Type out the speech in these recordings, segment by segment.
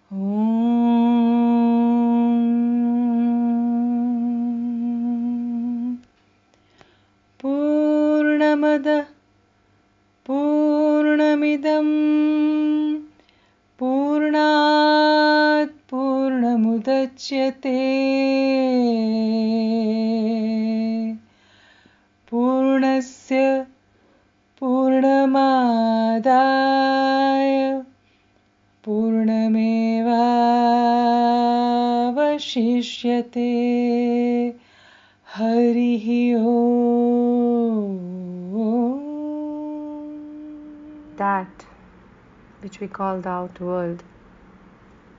Om Purnamadah Purnamidam Purnat Purnamudachyate Purnasya Purnamadaya Purnamevavashishyate Harihi Om. That which we call the outer world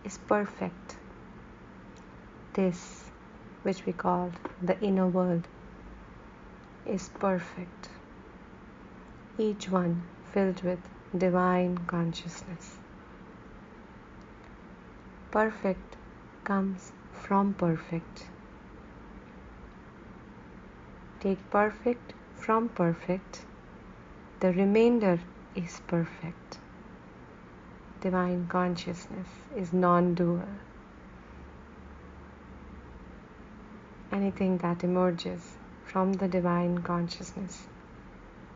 is perfect. This which we call the inner world is perfect. Each one filled with divine consciousness. Perfect comes from perfect. Take perfect from perfect. The remainder is perfect. Divine consciousness is non-dual. Anything that emerges from the divine consciousness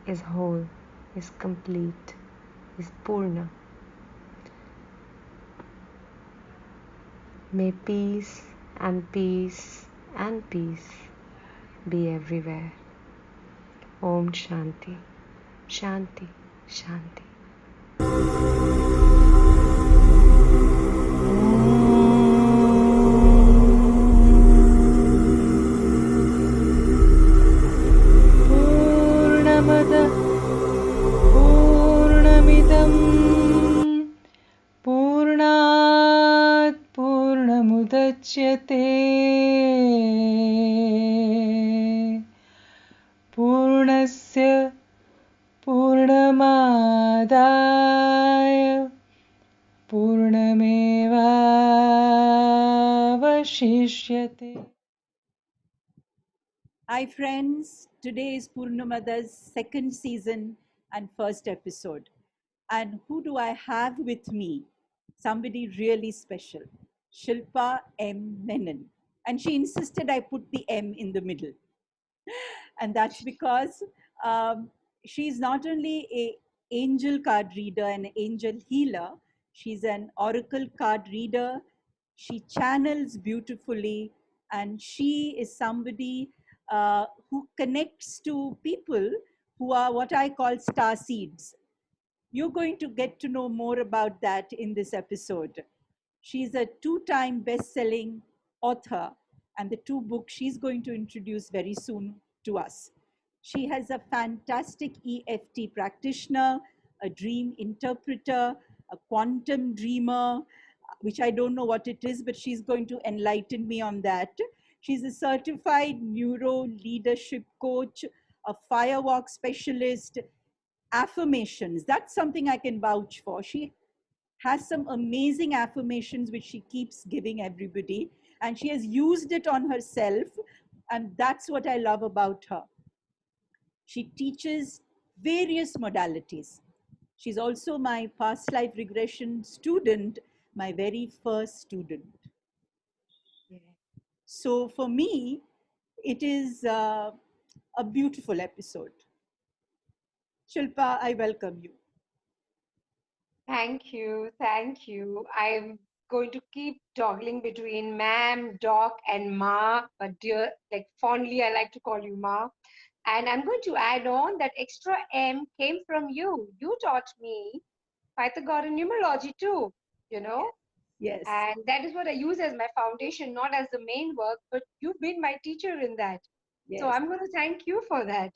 is whole, is complete, is Purna. May peace and peace and peace be everywhere. Om Shanti, Shanti, Shanti. Purnamadah Purnamidam Purnat Purnamudachyate Purnasya Purnamadaya Purnamevavashishyate. Hi friends, today is Purnamadah's second season and first episode. And who do I have with me? Somebody really special, Shilpa M Menon. And she insisted I put the M in the middle. And that's because she's not only a angel card reader and angel healer, she's an oracle card reader. She channels beautifully, and she is somebody who connects to people who are what I call star seeds. You're going to get to know more about that in this episode. She's a two-time best-selling author, and the two books she's going to introduce very soon to us. She has a fantastic EFT practitioner, a dream interpreter, a quantum dreamer, which I don't know what it is, but she's going to enlighten me on that. She's a certified neuro leadership coach, a firewalk specialist, affirmations. That's something I can vouch for. She has some amazing affirmations which she keeps giving everybody, and she has used it on herself, and that's what I love about her. She teaches various modalities. She's also my past life regression student, my very first student. So for me, it is a beautiful episode. Shilpa, I welcome you. Thank you. Thank you. I'm going to keep toggling between ma'am, doc, and ma, but dear, like fondly, I like to call you ma. And I'm going to add on that extra M came from you. You taught me Pythagorean numerology too, you know? Yes. And that is what I use as my foundation, not as the main work, but you've been my teacher in that. Yes. So I'm going to thank you for that.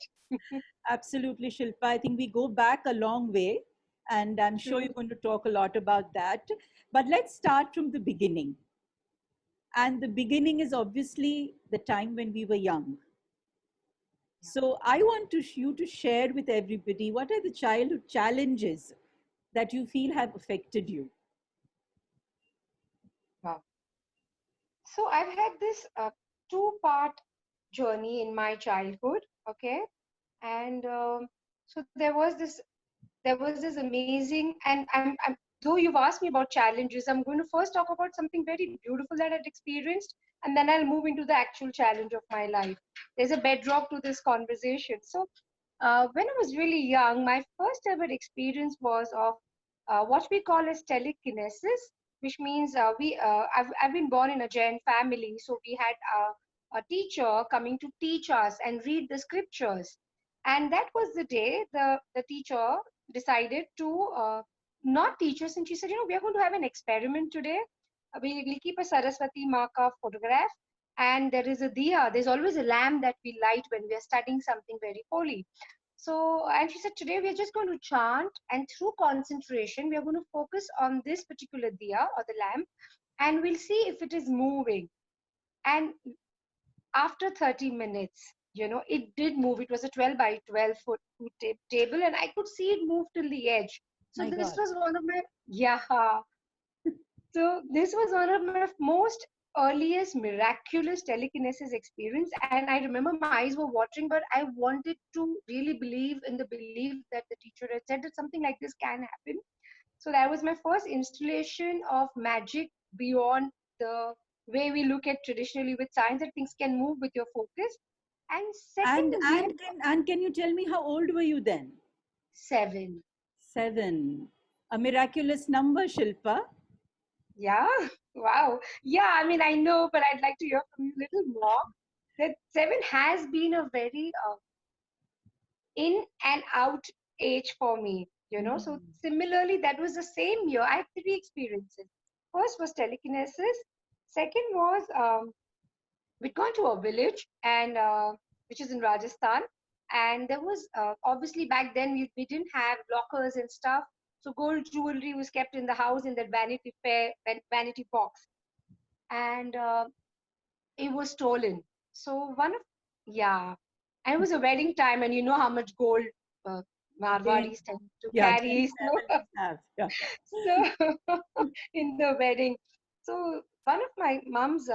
Absolutely, Shilpa. I think we go back a long way, and I'm sure you're going to talk a lot about that. But let's start from the beginning. And the beginning is obviously the time when we were young. So I want you to share with everybody what are the childhood challenges that you feel have affected you. Wow. So I've had this two-part journey in my childhood, okay, and so there was this amazing, and though you've asked me about challenges, I'm going to first talk about something very beautiful that I'd experienced, and then I'll move into the actual challenge of my life. There's a bedrock to this conversation. So, when I was really young, my first ever experience was of what we call as telekinesis, which means I've been born in a Jain family, so we had a teacher coming to teach us and read the scriptures. And that was the day the teacher decided to not teach us, and she said, we are going to have an experiment today. We'll keep a Saraswati Maka photograph, and there is a diya. There's always a lamp that we light when we are studying something very holy. So, and she said, today we are just going to chant, and through concentration, we are going to focus on this particular diya or the lamp, and we'll see if it is moving. And after 30 minutes, it did move. It was a 12 by 12 foot table, and I could see it move till the edge. So My this God. was one of my, yeah. So this was one of my most earliest miraculous telekinesis experience. And I remember my eyes were watering, but I wanted to really believe in the belief that the teacher had said that something like this can happen. So that was my first installation of magic beyond the way we look at traditionally with science, that things can move with your focus. And And second, and can and can you tell me how old were you then? 7. 7. A miraculous number, Shilpa. Yeah, wow. Yeah, I mean, I know, but I'd like to hear from you a little more. That 7 has been a very in and out age for me. So Mm. similarly, that was the same year. I had 3 experiences. First was telekinesis. Second was we'd gone to a village, and which is in Rajasthan. And there was obviously back then we didn't have lockers and stuff. So gold jewelry was kept in the house in that vanity box, and it was stolen. So yeah, and it was a wedding time, and you know how much gold uh, Jain, Marwadis tend to yeah, Jain carry. So, families have. Yeah. so in the wedding, so one of my mom's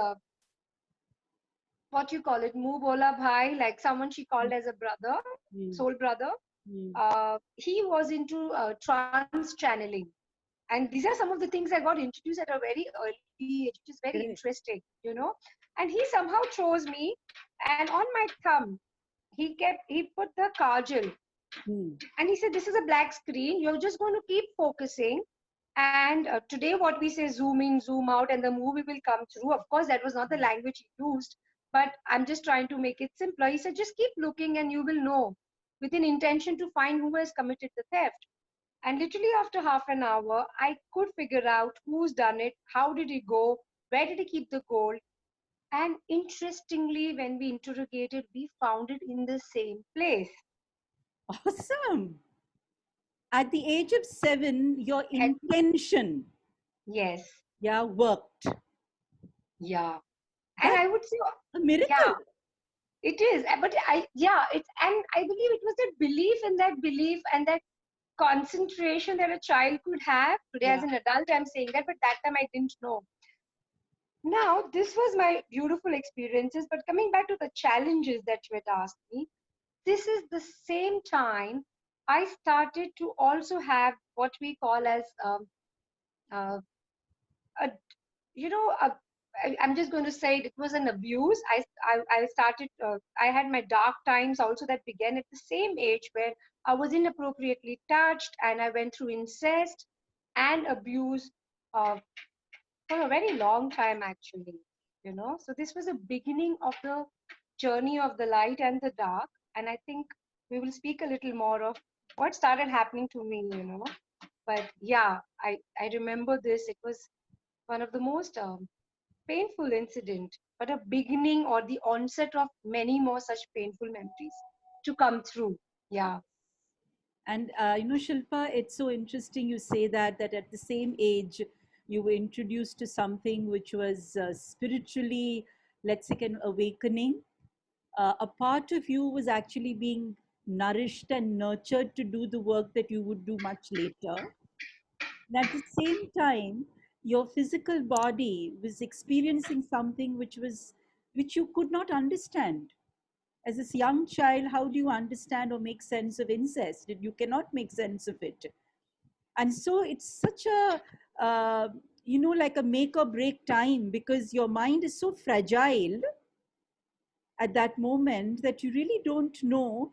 what you call it, Mu Bola Bhai, like someone she called as a brother, Mm. soul brother. Mm. He was into trance channeling. And these are some of the things I got introduced at a very early age, which is very Great. interesting. And he somehow chose me, and on my thumb, he put the kajal, Mm. and he said, "This is a black screen. You're just going to keep focusing. And today, what we say, zoom in, zoom out, and the movie will come through." Of course, that was not the language he used, but I'm just trying to make it simpler. He said, "Just keep looking, and you will know, with an intention to find who has committed the theft." And literally after half an hour, I could figure out who's done it, how did he go, where did he keep the gold. And interestingly, when we interrogated, we found it in the same place. Awesome. At the age of 7, your And intention, yes, yeah, worked. yeah. And That's I would say, a yeah, miracle. it is. But and I believe it was that belief in that belief and that concentration that a child could have. Today, as Yeah. an adult, I'm saying that, but that time I didn't know. Now, this was my beautiful experiences, but coming back to the challenges that you had asked me, this is the same time I started to also have what we call as uh, a, I'm just going to say it was an abuse. I started, I had my dark times also that began at the same age where I was inappropriately touched, and I went through incest and abuse uh, for a very long time, actually. So this was a beginning of the journey of the light and the dark. And I think we will speak a little more of what started happening to me. But yeah, I remember this. It was one of the most painful incident, but a beginning or the onset of many more such painful memories to come through. Yeah. And Shilpa, it's so interesting you say that at the same age you were introduced to something which was spiritually, let's say, an awakening. A part of you was actually being nourished and nurtured to do the work that you would do much later. And at the same time, your physical body was experiencing something which you could not understand. As a young child, how do you understand or make sense of incest? You cannot make sense of it. And so it's such a, like a make or break time, because your mind is so fragile at that moment that you really don't know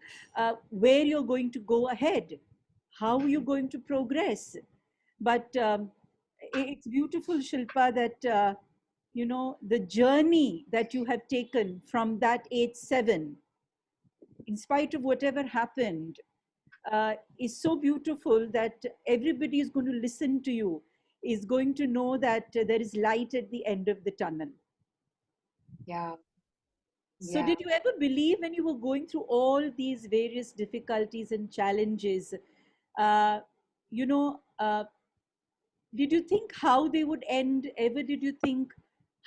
where you're going to go ahead, how you're going to progress. But it's beautiful, Shilpa, that the journey that you have taken from that age 7, in spite of whatever happened, is so beautiful that everybody is going to listen to you, is going to know that there is light at the end of the tunnel. Yeah. So, Yeah. did you ever believe, when you were going through all these various difficulties and challenges, uh, you know, uh, did you think how they would end? Ever did you think,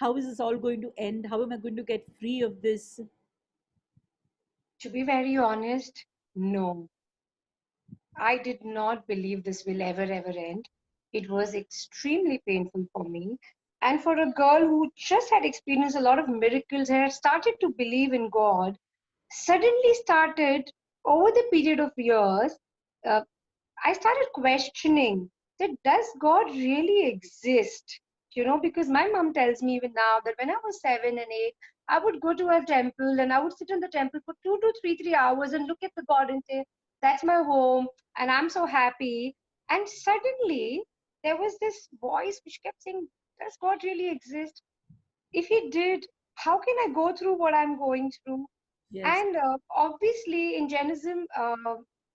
how is this all going to end? How am I going to get free of this? To be very honest, no. I did not believe this will ever end. It was extremely painful for me. And for a girl who just had experienced a lot of miracles and had started to believe in God, suddenly started over the period of years, uh, I started questioning that does God really exist? Because my mom tells me even now that when I was 7 and 8, I would go to a temple and I would sit in the temple for 2 to 3 hours and look at the God and say, that's my home and I'm so happy. And suddenly there was this voice which kept saying, does God really exist? If he did, how can I go through what I'm going through? Yes, And obviously, in Jainism,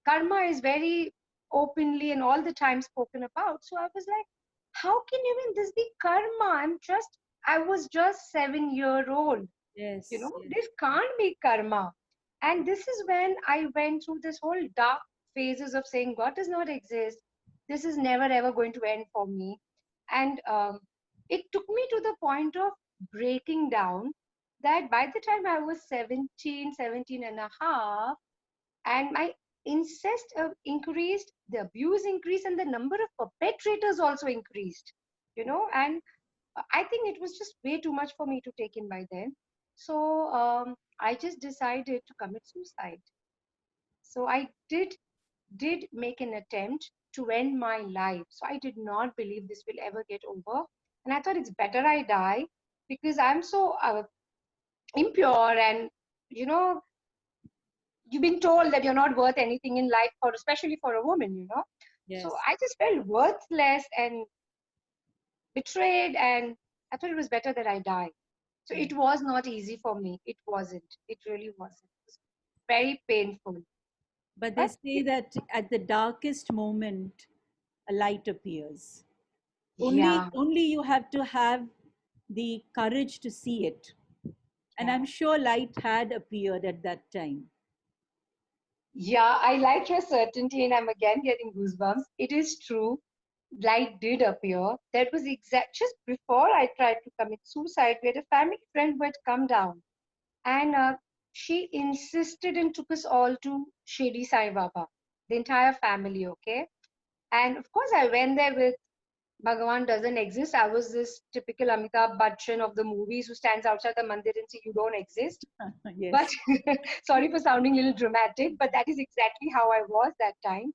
karma is very openly and all the time spoken about. So I was like, how can even this be karma? I was just 7 year old. yes, yes, This can't be karma. And this is when I went through this whole dark phases of saying God does not exist. This is never ever going to end for me. And it took me to the point of breaking down that by the time I was 17 and a half, and my incest increased, the abuse increased, and the number of perpetrators also increased, and I think it was just way too much for me to take in by then. So I just decided to commit suicide. So I did make an attempt to end my life. So I did not believe this will ever get over, and I thought it's better I die because I'm so impure, and you know you've been told that you're not worth anything in life, for especially for a woman. So yes, I just felt worthless and betrayed, and I thought it was better that I die. So yes. it was not easy for me. It wasn't. It really wasn't. It was very painful. But they But say that at the darkest moment, a light appears. Only, yeah, only you have to have the courage to see it. And yeah, I'm sure light had appeared at that time. yeah. I like your certainty, and I'm again getting goosebumps. It is true. Light did appear. That was exact just before I tried to commit suicide. We had a family friend who had come down, and she insisted and took us all to Shirdi Sai Baba, the entire family. Okay, and of course I went there with Bhagavan doesn't exist. I was this typical Amitabh Bachchan of the movies who stands outside the mandir and says, you don't exist. But Yes, sorry for sounding a little dramatic, but that is exactly how I was that time.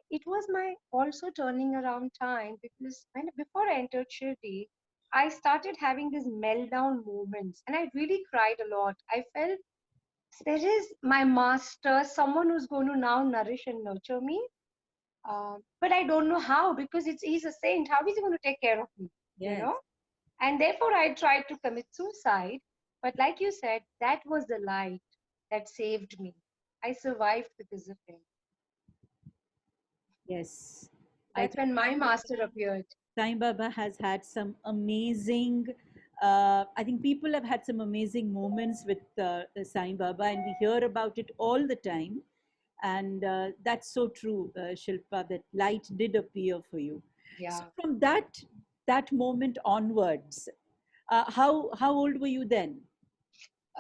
It was my also turning around time because before I entered Shirdi, I started having these meltdown moments and I really cried a lot. I felt there is my master, someone who's going to now nourish and nurture me. But I don't know how because he's a saint. How is he going to take care of me? You yes, know? And therefore, I tried to commit suicide. But like you said, that was the light that saved me. I survived because of it. yes. I That's think when my master appeared. Sai Baba has had some amazing, I think people have had some amazing moments with Sai Baba, and we hear about it all the time. And that's so true, Shilpa, that light did appear for you. So Yeah. from that moment onwards, how old were you then?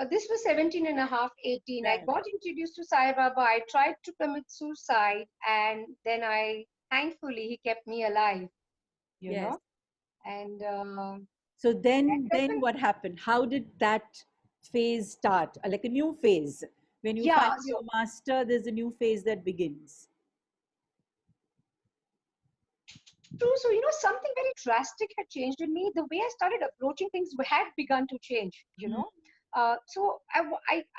This was 17 and a half, 18. I Right. got introduced to Sai Baba. I tried to commit suicide, and then thankfully, he kept me alive, you Yes. know. And So that's then when, what happened? How did that phase start? Like a new phase. When you yeah. find your master, there's a new phase that begins. true. So, something very drastic had changed in me. The way I started approaching things had begun to change. So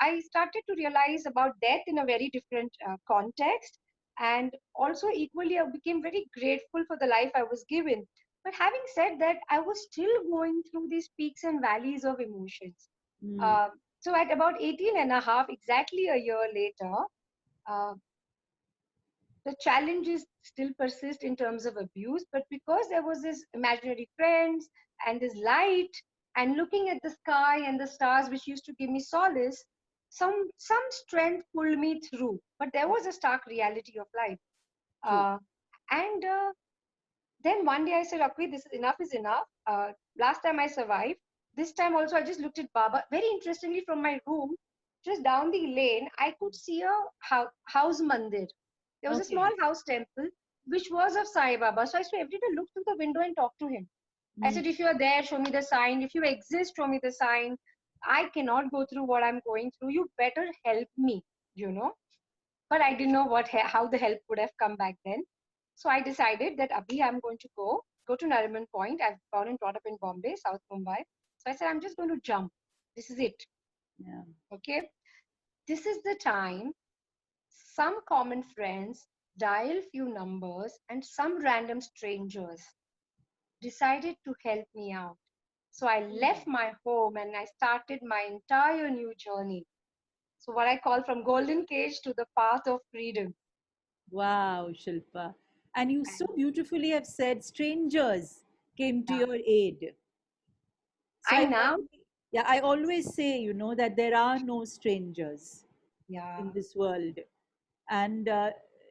I started to realize about death in a very different context. And also, equally, I became very grateful for the life I was given. But having said that, I was still going through these peaks and valleys of emotions. Mm. Uh, so, at about 18 and a half, exactly a year later, uh, the challenges still persist in terms of abuse, but because there was this imaginary friends and this light and looking at the sky and the stars which used to give me solace, some strength pulled me through. But there was a stark reality of life. True. And then one day I said, okay, this is enough is enough. Last time I survived. This time also I just looked at Baba. Very interestingly, from my room, just down the lane, I could see a house mandir. There was a small Okay. house temple which was of Sai Baba. So I used to every day look through the window and talk to him. I Mm. said, if you are there, show me the sign. If you exist, show me the sign. I cannot go through what I'm going through. You better help me, you know. But I didn't know how the help would have come back then. So I decided that Abhi, I'm going to go to Nariman Point. I've born and brought up in Bombay, South Mumbai. So I said, I'm just going to jump. This is it. Yeah. Okay. This is the time some common friends dial few numbers and some random strangers decided to help me out. So I left my home and I started my entire new journey. So what I call from golden cage to the path of freedom. Wow, Shilpa. And you so And beautifully have said strangers came to yeah, your aid. So I now, I always say, that there are no strangers yeah, in this world. And,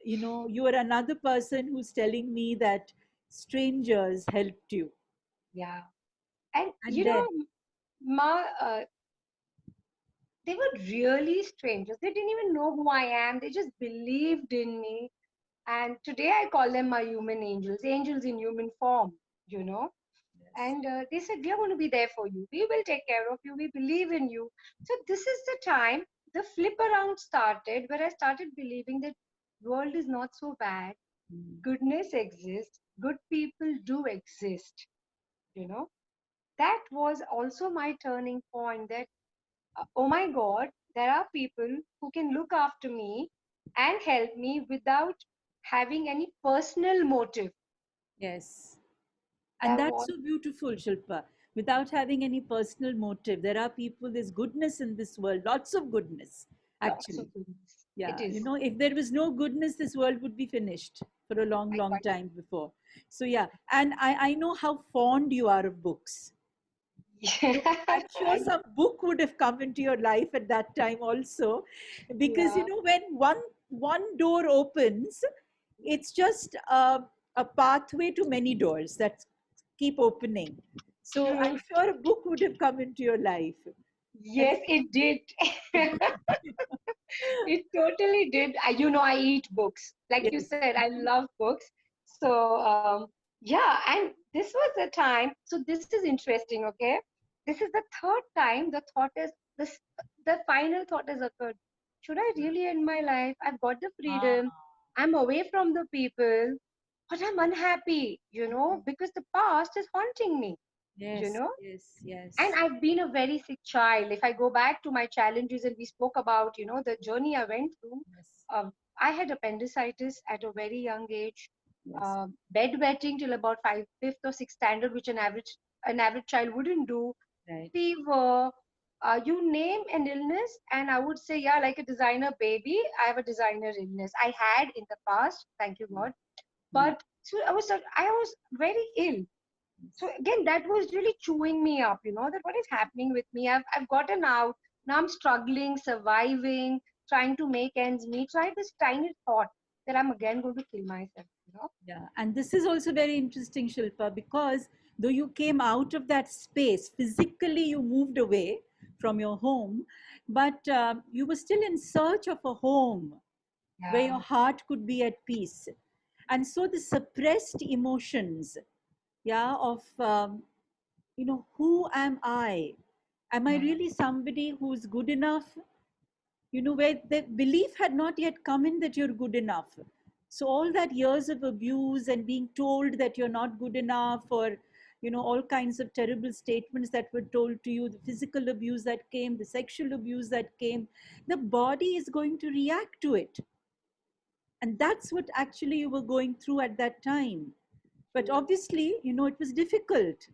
you are another person who's telling me that strangers helped you. yeah. And And then, Ma, they were really strangers. They didn't even know who I am. They just believed in me. And today I call them my human angels, angels in human form. yes. And they said, we are going to be there for you. We will take care of you. We believe in you. So this is the time the flip around started where I started believing that world is not so bad. Mm. Goodness exists. Good people do exist. You know, that was also my turning point that, oh my God, there are people who can look after me and help me without having any personal motive. Yes. And That that's was so beautiful, Shilpa. Without having any personal motive, there are people, there's goodness in this world, lots of goodness, lots of actually. goodness. It Yeah, is. if there was no goodness, this world would be finished for a long, I long quite time before. So, yeah, and I know how fond you are of books. So I'm sure I, some book would have come into your life at that time also, because yeah, when one door opens, it's just a pathway to many doors that keep opening. So true. I'm sure a book would have come into your life. And Yes, it did. It totally did. I eat books. Like you yes. said, I love books. So, yeah, and this was the time. So, this is interesting, okay? This is the third time the thought is this, the final thought has occurred. Should I really end my life? I've got the Ah, freedom. I'm away from the people, but I'm unhappy, because the past is haunting me, you yes, know? yes, And yes, I've been a very sick child. If I go back to my challenges and we spoke about, the journey I went through, yes, I had appendicitis at a very young age, yes, bedwetting till about fifth or sixth standard, which an average child wouldn't do, right. fever, you name an illness, and I would say, yeah, like a designer baby, I have a designer illness. I had in the past, thank you God, Mm. but so I was very ill. So again, that was really chewing me up, that what is happening with me. I've gotten out. Now I'm struggling, surviving, trying to make ends meet. So I had this tiny thought that I'm again going to kill myself. Yeah, and this is also very interesting, Shilpa, because though you came out of that space, physically you moved away from your home, but you were still in search of a home where Yeah. your heart could be at peace. And so the suppressed emotions, yeah, of, who am I? Am I Yeah. really somebody who's good enough? Where the belief had not yet come in that you're good enough. So all that years of abuse and being told that you're not good enough, or all kinds of terrible statements that were told to you, the physical abuse that came, the sexual abuse that came, the body is going to react to it. And that's what actually you were going through at that time. But obviously, it was difficult.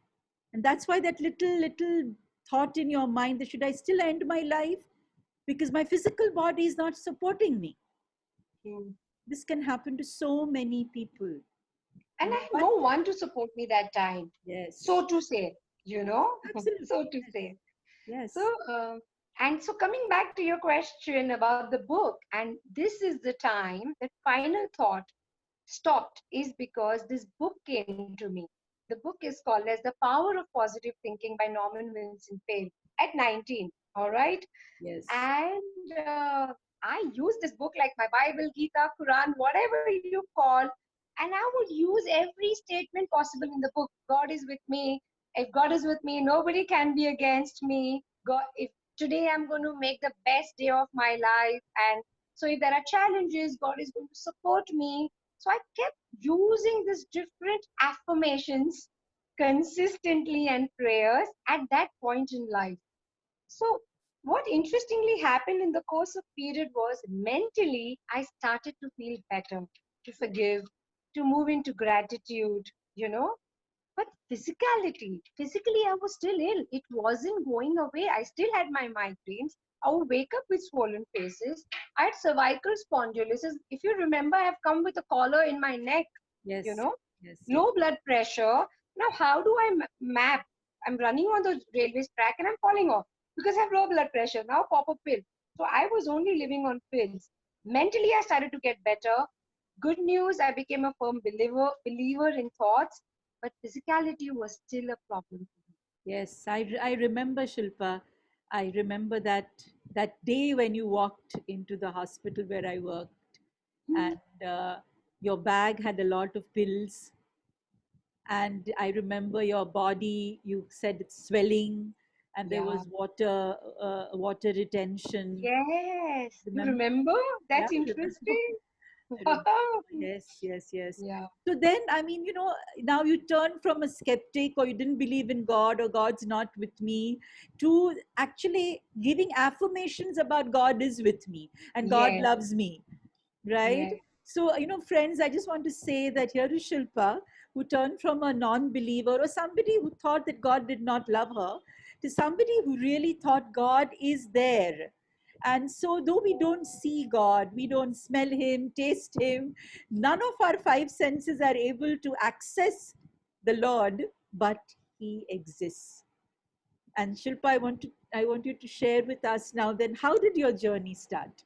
And that's why that little thought in your mind that should I still end my life because my physical body is not supporting me. This can happen to so many people. And I had no one to support me that time. Yes. So to say, Absolutely. so to say. Yes. So, and so coming back to your question about the book, and this is the time that final thought stopped, is because this book came to me. The book is called as The Power of Positive Thinking by Norman Vincent Peale at 19. All right. Yes. And I use this book like my Bible, Gita, Quran, whatever you call, and I would use every statement possible in the book. God is with me. If God is with me, nobody can be against me. God, if today I'm going to make the best day of my life, and so if there are challenges, God is going to support me. So I kept using these different affirmations consistently and prayers at that point in life. So what interestingly happened in the course of period was mentally I started to feel better, to forgive, to move into gratitude, but physically I was still ill. It wasn't going away. I still had my migraines. I would wake up with swollen faces. I had cervical spondylosis. If you remember, I have come with a collar in my neck. Yes. Yes. Low blood pressure. Now how do I map? I'm running on the railway track and I'm falling off because I have low blood pressure. Now pop a pill. So I was only living on pills. Mentally, I started to get better. Good news, I became a firm believer in thoughts, but physicality was still a problem. Yes, I remember, Shilpa. I remember that day when you walked into the hospital where I worked, and your bag had a lot of pills. And I remember your body. You said it's swelling, and there was water retention. Yes, you Remember? remember? Yeah, That's I remember. interesting. I remember. Yes, yes, yes. Yeah. So then, I mean, now you turn from a skeptic, or you didn't believe in God, or God's not with me, to actually giving affirmations about God is with me and God Yes. loves me, right? Yes. So, friends, I just want to say that here is Shilpa, who turned from a non believer or somebody who thought that God did not love her to somebody who really thought God is there. And so, though we don't see God, we don't smell Him, taste Him, none of our five senses are able to access the Lord, but He exists. And Shilpa, I want you to share with us now. Then, how did your journey start?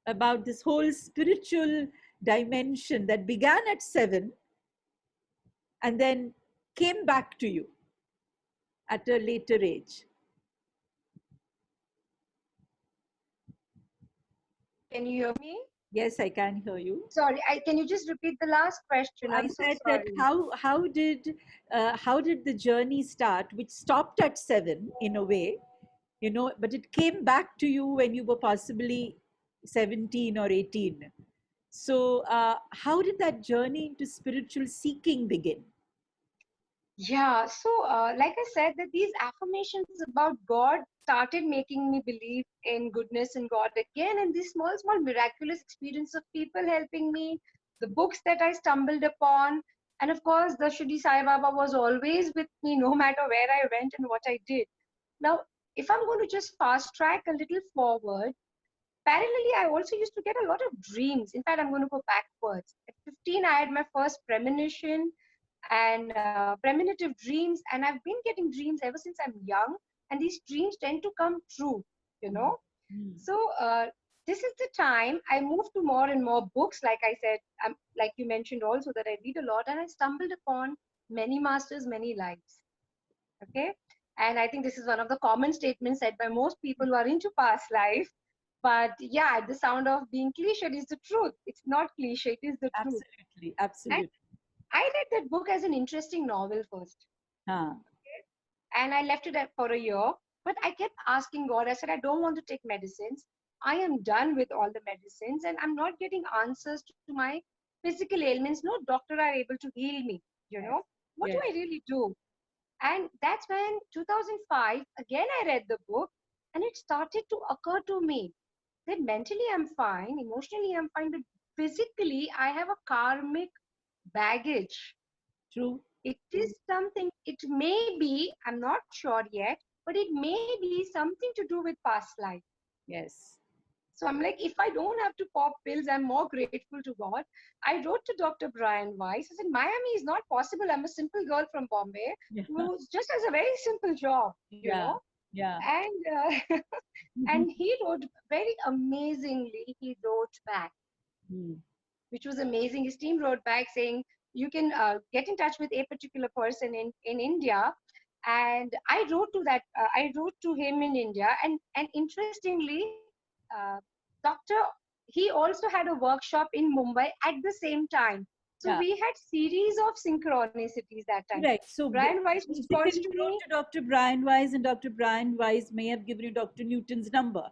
About this whole spiritual dimension that began at 7 and then came back to you at a later age. Can you hear me? Yes, I can hear you. Sorry, can you just repeat the last question? I I'm so said that sorry. how did the journey start, which stopped at 7 in a way, but it came back to you when you were possibly 17 or 18. So how did that journey into spiritual seeking begin? Yeah, so like I said, that these affirmations about God started making me believe in goodness and God again, and these small miraculous experience of people helping me, the books that I stumbled upon, and of course, the Shudi Sai Baba was always with me no matter where I went and what I did. Now, if I'm going to just fast track a little forward, parallelly, I also used to get a lot of dreams. In fact, I'm going to go backwards. At 15, I had my first premonition and premonitive dreams, and I've been getting dreams ever since I'm young, and these dreams tend to come true, you know. Mm. So this is the time I moved to more and more books. Like I said, like you mentioned also that I read a lot, and I stumbled upon Many Masters, Many Lives. Okay, and I think this is one of the common statements said by most people who are into past life. But yeah, the sound of being cliched is the truth. It's not cliche, it is the truth. Absolutely, absolutely. I read that book as an interesting novel first. Huh. And I left it for a year. But I kept asking God, I said, I don't want to take medicines. I am done with all the medicines and I'm not getting answers to my physical ailments. No doctor are able to heal me. Yes. What do Yes. I really do? And that's when 2005, again, I read the book and it started to occur to me that mentally I'm fine, emotionally I'm fine, but physically I have a karmic baggage. True. It is something, it may be, I'm not sure yet, but it may be something to do with past life. Yes. So I'm like, if I don't have to pop pills, I'm more grateful to God. I wrote to Dr. Brian Weiss. I said, Miami is not possible. I'm a simple girl from Bombay Yeah. who just has a very simple job, Yeah. Yeah. And and he wrote very amazingly. He wrote back, Mm. which was amazing. His team wrote back saying, you can get in touch with a particular person in India. And I wrote to him in India. And interestingly, uh, Doctor, he also had a workshop in Mumbai at the same time. So Yeah. we had series of synchronicities that time. Correct. So Brian Weiss basically, responds to you wrote me, to Dr. Brian Wise, and Dr. Brian Wise may have given you Dr. Newton's number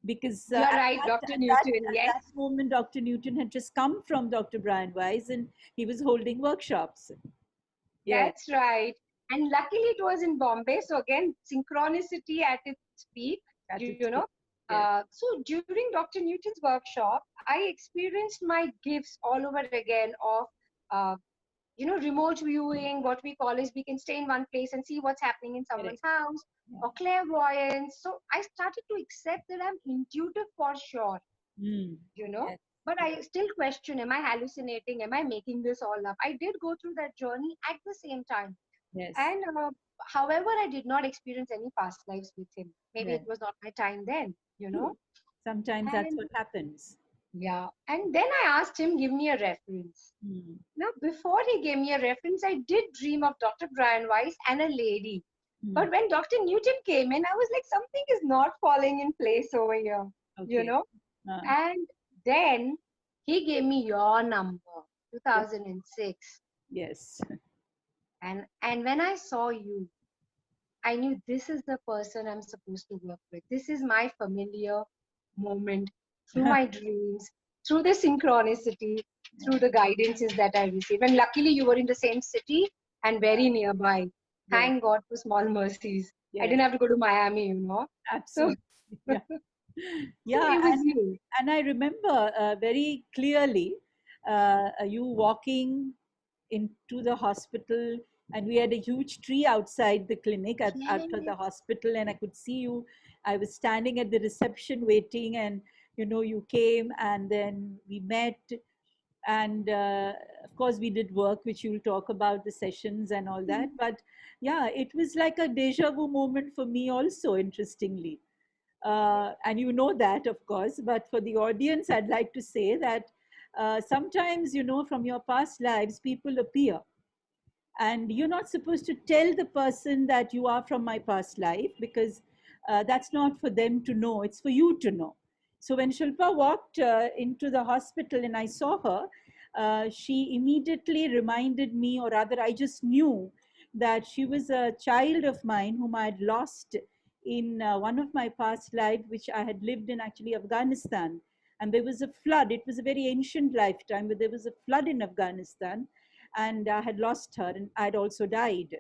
because you're right, Dr. Newton, at yes. that moment, Dr. Newton had just come from Dr. Brian Wise, and he was holding workshops. Yes, That's right. And luckily it was in Bombay. So again, synchronicity at its peak, at you its know. peak. Yes. So during Dr. Newton's workshop, I experienced my gifts all over again of, uh, remote viewing. What we call is we can stay in one place and see what's happening in Correct. someone's house, Yeah. or clairvoyance. So I started to accept that I'm intuitive for sure, Mm. you know. Yes. But I still question, am I hallucinating? Am I making this all up? I did go through that journey at the same time. Yes. And however, I did not experience any past lives with him. Maybe it Yes. was not my time then. True. Sometimes that's And what happens. yeah, and then I asked him, give me a reference. Mm. Now, before he gave me a reference, I did dream of Dr. Brian Weiss and a lady. Mm. But when Dr. Newton came in, I was like, something is not falling in place over here, you Okay. know? Uh, And then he gave me your number, 2006. yes. And when I saw you, I knew this is the person I'm supposed to work with. This is my familiar moment through my dreams, through the synchronicity, through the guidances that I received. And luckily, you were in the same city and very nearby. Yes. Thank God for small mercies. I Yes. didn't have to go to Miami. So, Absolutely. Yeah. so Yeah. it was you. And I remember very clearly you walking into the hospital, and we had a huge tree outside the clinic outside the hospital, and I could see you. I was standing at the reception waiting, and you came, and then we met, and of course we did work which you'll talk about, the sessions and all that. But yeah, it was like a deja vu moment for me also, interestingly. And you know that, of course, but for the audience, I'd like to say that sometimes, from your past lives, people appear, and you're not supposed to tell the person that you are from my past life, because that's not for them to know, it's for you to know. So when Shilpa walked into the hospital and I saw her, she immediately reminded me, or rather I just knew that she was a child of mine whom I had lost in one of my past lives, which I had lived in actually Afghanistan. And there was a flood. It was a very ancient lifetime, but there was a flood in Afghanistan, and I had lost her, and I'd also died.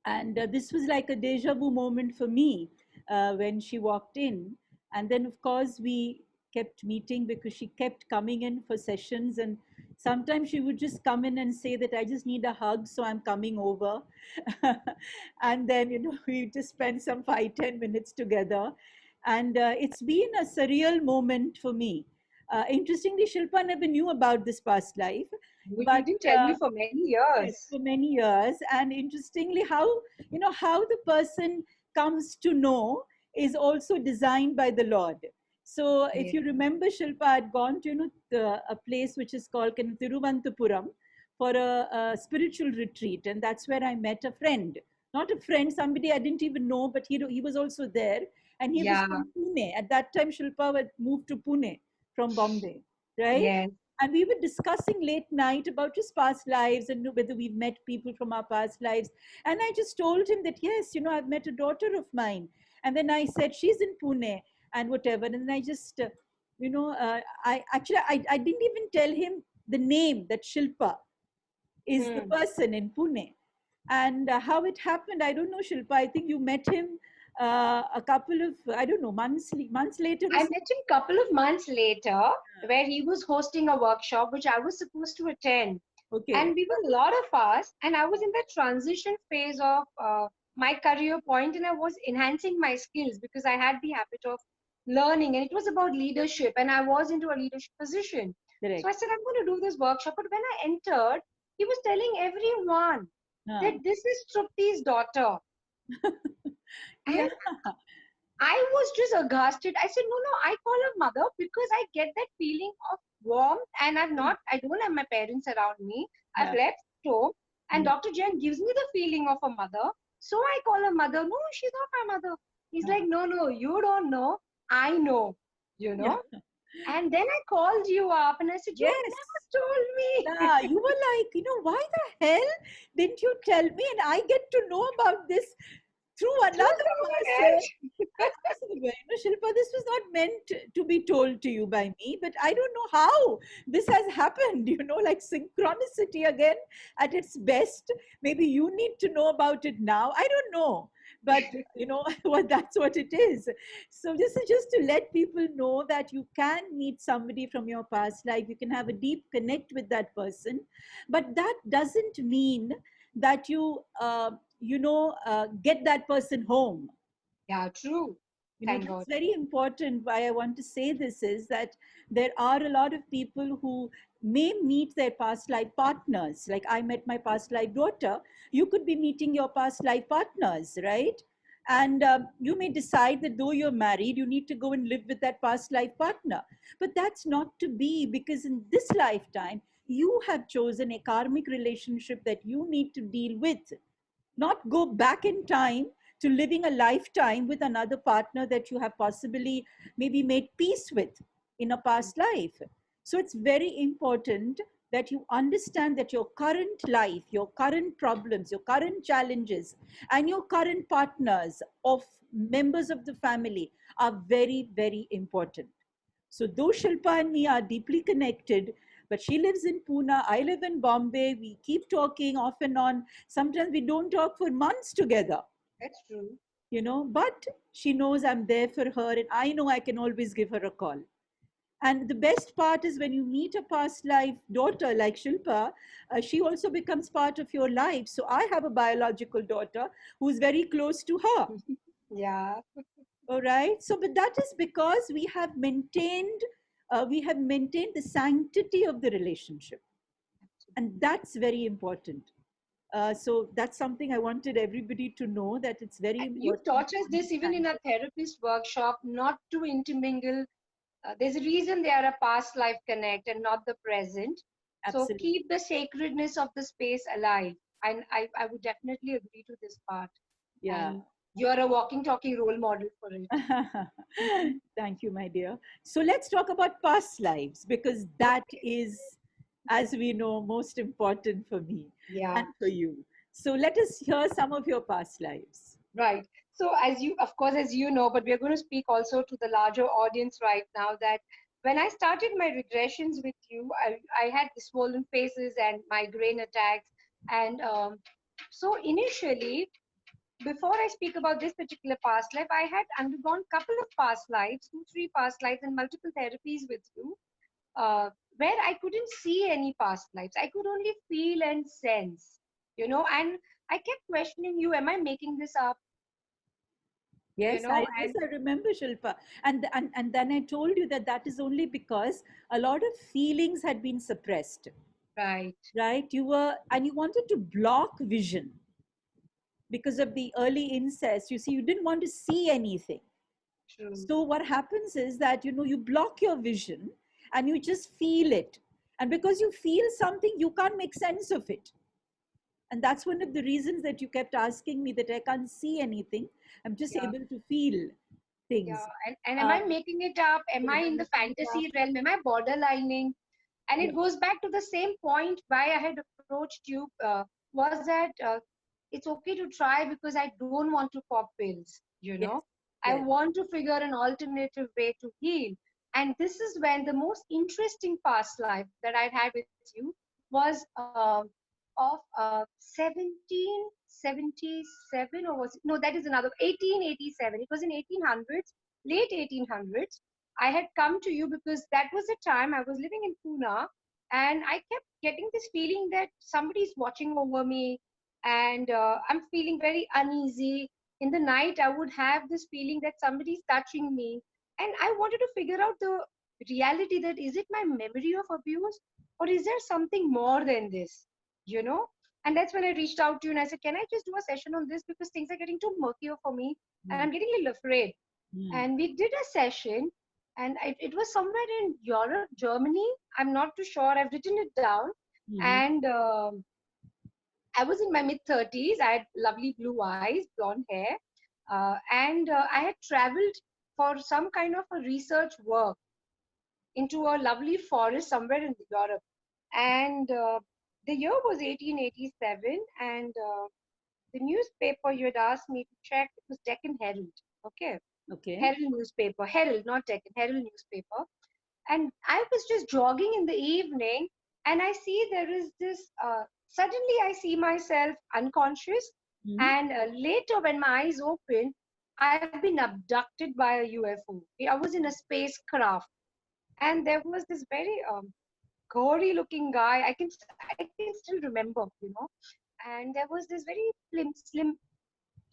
And this was like a deja vu moment for me when she walked in. And then, of course, we kept meeting because she kept coming in for sessions. And sometimes she would just come in and say that I just need a hug, so I'm coming over. And then, we just spent some 5-10 minutes together. And it's been a surreal moment for me. Interestingly, Shilpa never knew about this past life, You but didn't tell me for many yes, years. for many years. And interestingly, how the person comes to know is also designed by the Lord. So if Yeah. you remember, Shilpa had gone to a place which is called Thiruvananthapuram for a spiritual retreat, and that's where I met a friend. Not a friend, somebody I didn't even know, but he was also there, and he was Yeah. from Pune. At that time, Shilpa had moved to Pune from Bombay, right? Yes. And we were discussing late night about his past lives and whether we've met people from our past lives. And I just told him that, yes, I've met a daughter of mine. And then I said, she's in Pune. and whatever. And I just, I didn't even tell him the name, that Shilpa is the Hmm. person in Pune. And how it happened, I don't know, Shilpa. I think you met him a couple of, I don't know, months later or I something. met him a couple of months later where he was hosting a workshop which I was supposed to attend. Okay, And we were a lot of us, and I was in the transition phase of my career point, and I was enhancing my skills because I had the habit of learning, and it was about leadership, and I was into a leadership position. So I correct. said, I'm going to do this workshop. But when I entered, he was telling everyone that Uh, this is Trupti's daughter. yeah, And I was just aghast. I said, no, no, I call her mother because I get that feeling of warmth, and I don't have my parents around me. I've yeah. left home, and Mm. Dr. Jain gives me the feeling of a mother. So I call her mother. No, she's not my mother. He's like, Uh, no, no, you don't know. I know, you yeah. know. And then I called you up and I said, you Yes. never told me. Yeah, you were like, why the hell didn't you tell me? And I get to know about this through Through another someone person. else. And I said, well, Shilpa, this was not meant to be told to you by me, but I don't know how this has happened, like synchronicity again at its best. Maybe you need to know about it now. I don't know. But, what that's what it is. So this is just to let people know that you can meet somebody from your past life. You can have a deep connect with that person. But that doesn't mean that you get that person home. Yeah, true. Thank That's God. very important. Why I want to say this is that there are a lot of people who may meet their past life partners. Like I met my past life daughter. You could be meeting your past life partners, right? And you may decide that though you're married, you need to go and live with that past life partner. But that's not to be, because in this lifetime, you have chosen a karmic relationship that you need to deal with, not go back in time to living a lifetime with another partner that you have possibly maybe made peace with in a past life. So it's very important that you understand that your current life, your current problems, your current challenges, and your current partners of members of the family are very, very important. So though Shilpa and me are deeply connected, but she lives in Pune, I live in Bombay, we keep talking off and on. Sometimes we don't talk for months together, That's true. but she knows I'm there for her, and I know I can always give her a call. And the best part is when you meet a past life daughter like Shilpa, she also becomes part of your life. So I have a biological daughter who's very close to her. Yeah. All right. So, but that is because we have maintained the sanctity of the relationship, and that's very important. So that's something I wanted everybody to know, that it's very You important taught to us this even in understand a it. therapist workshop, not to intermingle. There's a reason they are a past life connect and not the present. So Absolutely. keep the sacredness of the space alive. And I would definitely agree to this part. Yeah. And you're a walking, talking role model for it. Thank you, my dear. So let's talk about past lives, because that Okay. is, as we know, most important for me Yeah. and for you. So let us hear some of your past lives. Right. So, as you, of course, as you know, but we're going to speak also to the larger audience right now that when I started my regressions with you, I had the swollen faces and migraine attacks. And so, initially, before I speak about this particular past life, I had undergone couple of past lives, two, three past lives, and multiple therapies with you, where I couldn't see any past lives. I could only feel and sense, and I kept questioning you, am I making this up? Yes, yes, And I remember, Shilpa. And then I told you that that is only because a lot of feelings had been suppressed, right, right? And you wanted to block vision because of the early incest. You see, you didn't want to see anything. true. So what happens is that, you block your vision and you just feel it. And because you feel something, you can't make sense of it. And that's one of the reasons that you kept asking me, that I can't see anything. I'm just Yeah, able to feel yeah. things. And am Uh, I making it up? Am I am I in the making it up? fantasy realm? Am I borderlining? And Yeah. it goes back to the same point why I had approached you, was that it's okay to try because I don't want to pop pills, Yes. I Yes. want to figure an alternative way to heal. And this is when the most interesting past life that I'd had with you was of 1777, or was it? No, that is another 1887. It was in 1800s, late 1800s. I had come to you because that was the time I was living in Pune, and I kept getting this feeling that somebody's watching over me, and I'm feeling very uneasy. In the night, I would have this feeling that somebody's touching me, and I wanted to figure out the reality, that is it my memory of abuse, or is there something more than this, you know? And that's when I reached out to you and I said, can I just do a session on this, because things are getting too murky for me and Mm. I'm getting a little afraid. Mm. And we did a session, and it was somewhere in Europe, Germany. I'm not too sure. I've written it down. Mm-hmm. And I was in my mid 30s. I had lovely blue eyes, blonde hair, and I had traveled for some kind of a research work into a lovely forest somewhere in Europe. And the year was 1887, and the newspaper you had asked me to check, it was Deccan Herald. Okay. Okay. Herald newspaper, Herald, not Deccan, Herald newspaper. And I was just jogging in the evening, and I see there is this. Suddenly, I see myself unconscious, Mm-hmm. and later, when my eyes open, I've been abducted by a UFO. I was in a spacecraft, and there was this very gory-looking guy. I can still remember, and there was this very slim,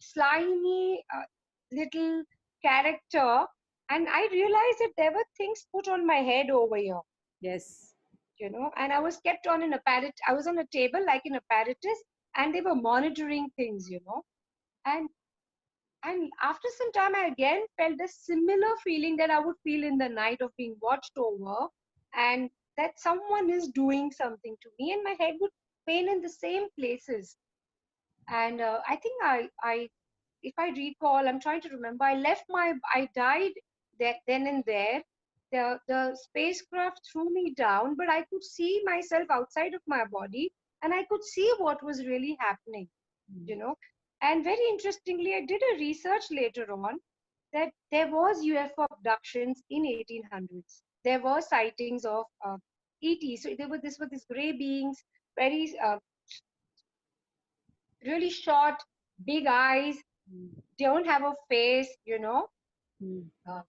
slimy little character, and I realized that there were things put on my head over here, Yes. and I was kept on an apparatus. I was on a table like an apparatus, and they were monitoring things, and after some time I again felt a similar feeling that I would feel in the night, of being watched over, and that someone is doing something to me, and my head would pain in the same places. And I think I if I recall, I'm trying to remember, I died then and there. The spacecraft threw me down, but I could see myself outside of my body, and I could see what was really happening, you know. And very interestingly, I did a research later on that there was UFO abductions in 1800s. There were sightings of ET. So this were these gray beings, very really short, big eyes, don't have a face, Mm. Uh,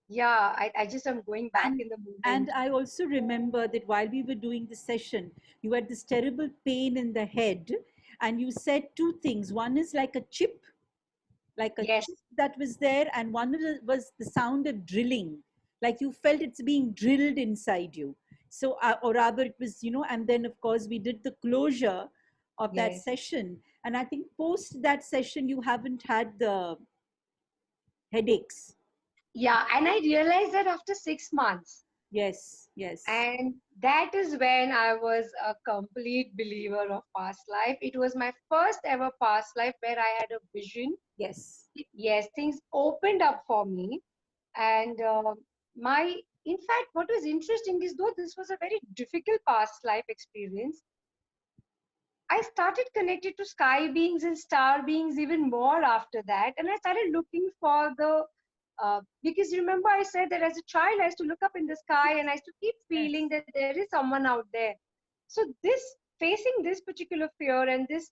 yeah, I just am going back And in the and moment. I also remember that while we were doing the session, you had this terrible pain in the head, and you said two things. One is like a Yes, chip that was there, and one was the sound of drilling, like you felt it's being drilled inside you. So, or rather, it was, and then of course we did the closure of that yes. session, and I think post that session you haven't had the headaches. Yeah, and I realized that after 6 months. Yes, yes, And that is when I was a complete believer of past life. It was my first ever past life where I had a vision. yes. Yes, things opened up for me. And in fact, what was interesting is, though this was a very difficult past life experience, I started connected to sky beings and star beings even more after that. And I started looking for because remember I said that as a child I used to look up in the sky and I used to keep Yes. feeling that there is someone out there. So facing this particular fear and this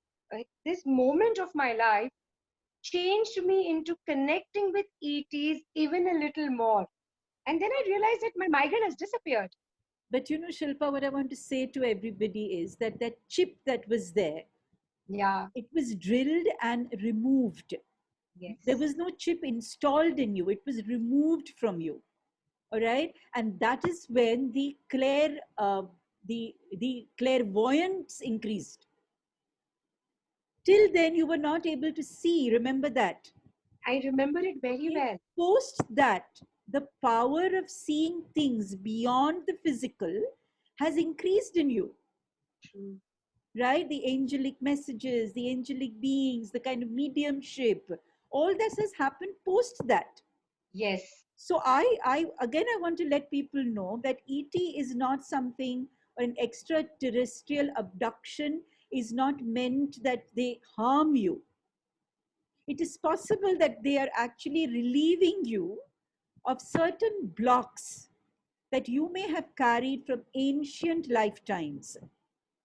moment of my life changed me into connecting with ETs even a little more. And then I realized that my migraine has disappeared. But Shilpa, what I want to say to everybody is that that chip that was there, Yeah, it was drilled and removed. There yes. was no chip installed in you, it was removed from you. All right. And that is when the clairvoyance increased. Till then, you were not able to see. Remember that. I remember it very Okay. well. Post that, the power of seeing things beyond the physical has increased in you, True. right? The angelic messages, the angelic beings, the kind of mediumship, all this has happened post that. Yes. So I want to let people know that ET is not something, or an extraterrestrial abduction is not meant that they harm you. It is possible that they are actually relieving you of certain blocks that you may have carried from ancient lifetimes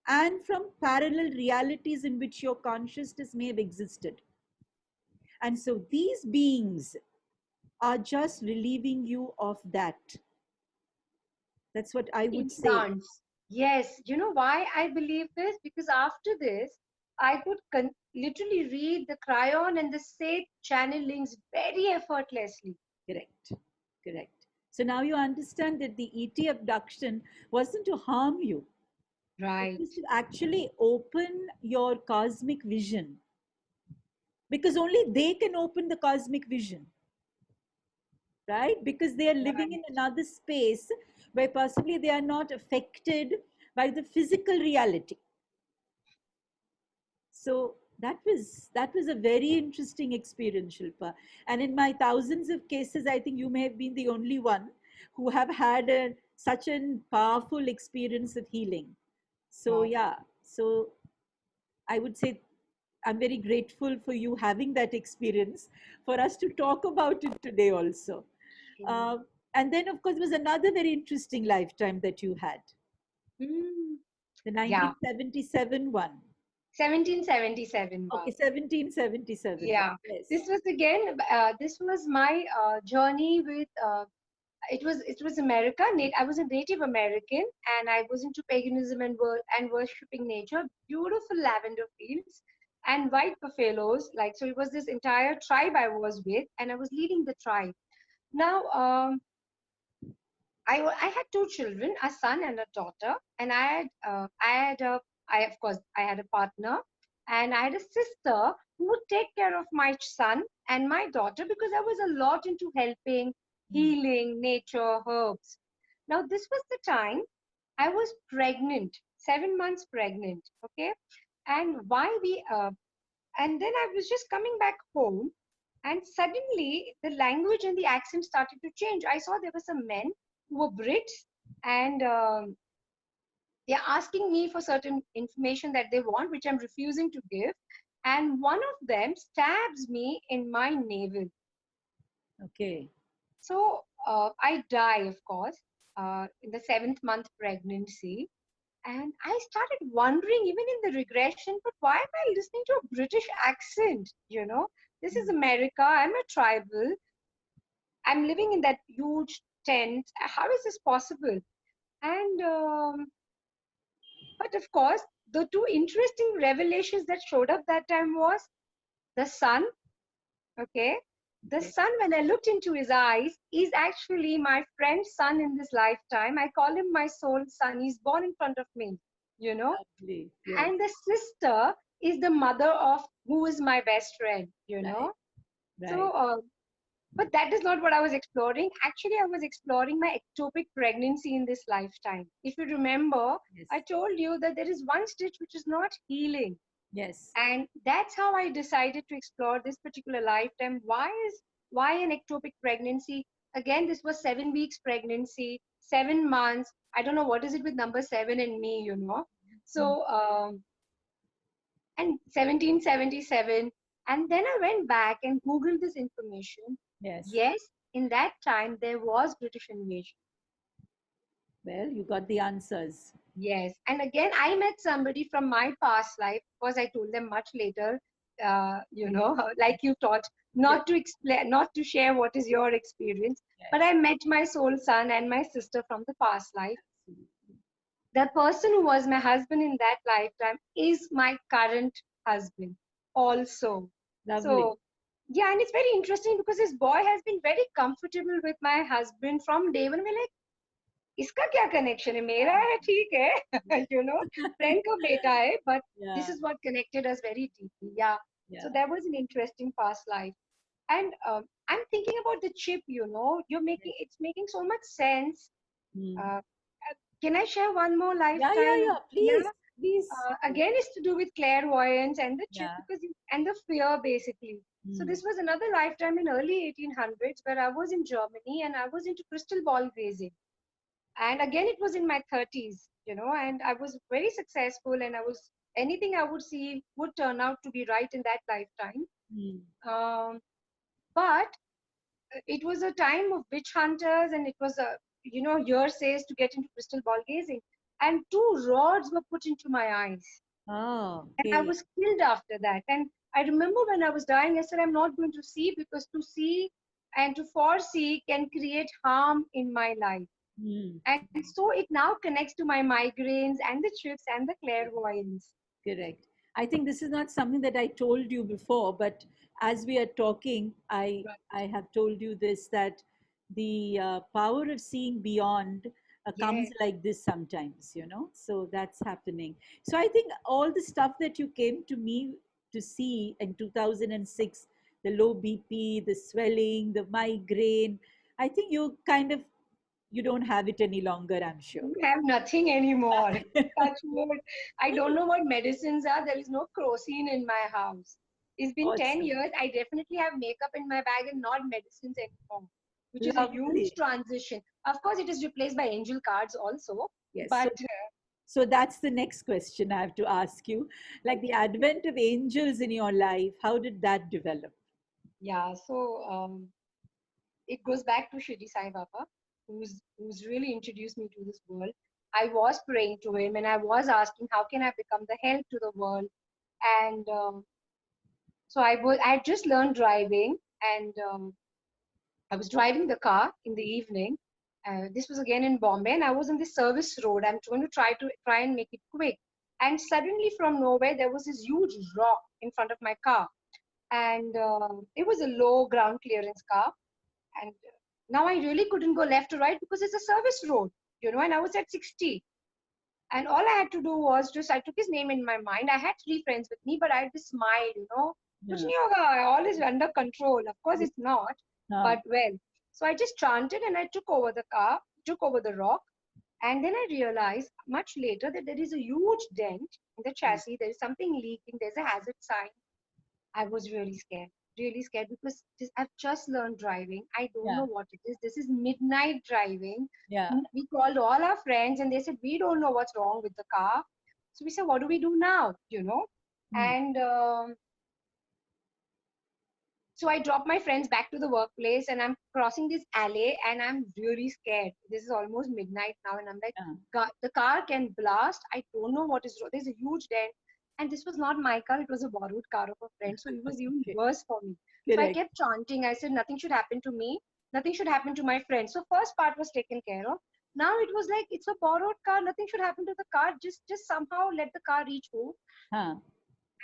and from parallel realities in which your consciousness may have existed. And so these beings are just relieving you of that. That's what I would say. Implants. Yes. You know why I believe this? Because after this, I could literally read the crayon and the safe channelings very effortlessly. Correct. Correct. So now you understand that the ET abduction wasn't to harm you. It Right. was to actually open your cosmic vision, because only they can open the cosmic vision, right? Because they are living Right. in another space where possibly they are not affected by the physical reality. So that was a very interesting experience, Shilpa. And in my thousands of cases, I think you may have been the only one who have had such a powerful experience of healing. So Wow. yeah, so I would say I'm very grateful for you having that experience, for us to talk about it today also. Okay. Uh, and then, of course, there was another very interesting lifetime that you had, Hmm. the Yeah. 1977 one. 1777 Okay, one. 1777 one. Yeah. Yes. This was again, this was my journey with, it was America. I was a Native American, and I was into paganism and worshipping nature. Beautiful lavender fields and white buffaloes. Like, so it was this entire tribe I was with, and I was leading the tribe. Now, I had two children, a son and a daughter, and I had a partner, and I had a sister who would take care of my son and my daughter because I was a lot into helping, Mm. healing, nature, herbs. Now this was the time I was pregnant, 7 months pregnant, okay, and why we and then I was just coming back home, and suddenly the language and the accent started to change. I saw there were some men who were Brits, and they're asking me for certain information that they want, which I'm refusing to give. And one of them stabs me in my navel. Okay. So I die, of course, in the 7th month pregnancy. And I started wondering, even in the regression, but why am I listening to a British accent? You know, this is Mm. America. I'm a tribal. I'm living in that huge tent. How is this possible? And but of course, the two interesting revelations that showed up that time was the sun. Okay, the Okay. sun. When I looked into his eyes, is actually my friend's son in this lifetime. I call him my soul son. He's born in front of me. You know, Lovely. Yes. and the sister is the mother of who is my best friend. You Right. know, so. Right. But that is not what I was exploring. Actually, I was exploring my ectopic pregnancy in this lifetime. If you remember, Yes. I told you that there is one stitch which is not healing. Yes. And that's how I decided to explore this particular lifetime. Why an ectopic pregnancy? Again, this was 7 weeks pregnancy, 7 months. I don't know what is it with number seven and me, you know. Mm. So and 1777. And then I went back and Googled this information. Yes. Yes, in that time there was British invasion. Well, you got the answers. Yes. And again, I met somebody from my past life because I told them much later, like you taught, Yes. not to explain, not to share what is your experience. But Yes. I met my soul son and my sister from the past life. Absolutely. The person who was my husband in that lifetime is my current husband also. Lovely. So, yeah, and it's very interesting because this boy has been very comfortable with my husband from day one. We're like, इसका क्या connection है मेरा है ठीक है you know friend का बेटा है but this Yeah. is what connected us very deeply. Yeah, so Yeah. that was an interesting past life. And I'm thinking about the chip, you know, Yes. it's making so much sense. Mm. uh, can I share one more Yeah. Yeah. lifetime? Yeah. Yeah. Please. Please. Again, it's to do with clairvoyance and the chip Yeah. because and the fear basically. So Mm. this was another lifetime in early 1800s where I was in Germany and I was into crystal ball gazing. And again, it was in my 30s, you know, and I was very successful, and I was anything I would see would turn out to be right in that lifetime. Mm. Um, but it was a time of witch hunters, and it was a, hearsays to get into crystal ball gazing. And two rods were put into my eyes. Oh, And I okay. was killed after that. And I remember when I was dying, I said, I'm not going to see, because to see and to foresee can create harm in my life. Mm. And so it now connects to my migraines and the trips and the clairvoyance. Correct. I think this is not something that I told you before, but as we are talking, Right. I have told you this, that the power of seeing beyond comes Yes. like this sometimes, you know. So that's happening. So I think all the stuff that you came to me to see in 2006, the low BP, the swelling, the migraine, I think you don't have it any longer, I'm sure. You have nothing anymore. Touch wood. I don't know what medicines are. There is no crocine in my house. It's been 10 Awesome. years. I definitely have makeup in my bag and not medicines anymore, which is a huge Lovely. transition. Of course, it is replaced by angel cards also. Yes. But So that's the next question I have to ask you. Like the okay. advent of angels in your life, how did that develop? Yeah, so it goes back to Shri Sai Baba, who's really introduced me to this world. I was praying to him, and I was asking, how can I become the help to the world? And so I had just learned driving, and I was driving the car in the evening. This was again in Bombay, and I was on the service road. I'm going to try and make it quick. And suddenly, from nowhere, there was this huge rock in front of my car, and it was a low ground clearance car. And now I really couldn't go left or right because it's a service road, and I was at 60. And all I had to do was just, I took his name in my mind. I had three friends with me, but I just smiled. Kuch Yeah. nahi hoga, all is under control. Of course, it's not, Huh. but well. So I just chanted and I took over the car, took over the rock. And then I realized much later that there is a huge dent in the chassis. There is something leaking. There's a hazard sign. I was really scared because I've just learned driving. I don't Yeah. know what it is. This is midnight driving. Yeah. We called all our friends and they said, we don't know what's wrong with the car. So we said, what do we do now? Hmm. And so I dropped my friends back to the workplace and I'm crossing this alley and I'm really scared. This is almost midnight now and I'm like, Yeah. The car can blast. I don't know what is wrong. There's a huge dent. And this was not my car, it was a borrowed car of a friend. So it was even Okay. worse for me. So I Correct. kept chanting. I said, nothing should happen to me. Nothing should happen to my friend. So first part was taken care of. Now it was like, it's a borrowed car. Nothing should happen to the car. Just somehow let the car reach home. Huh.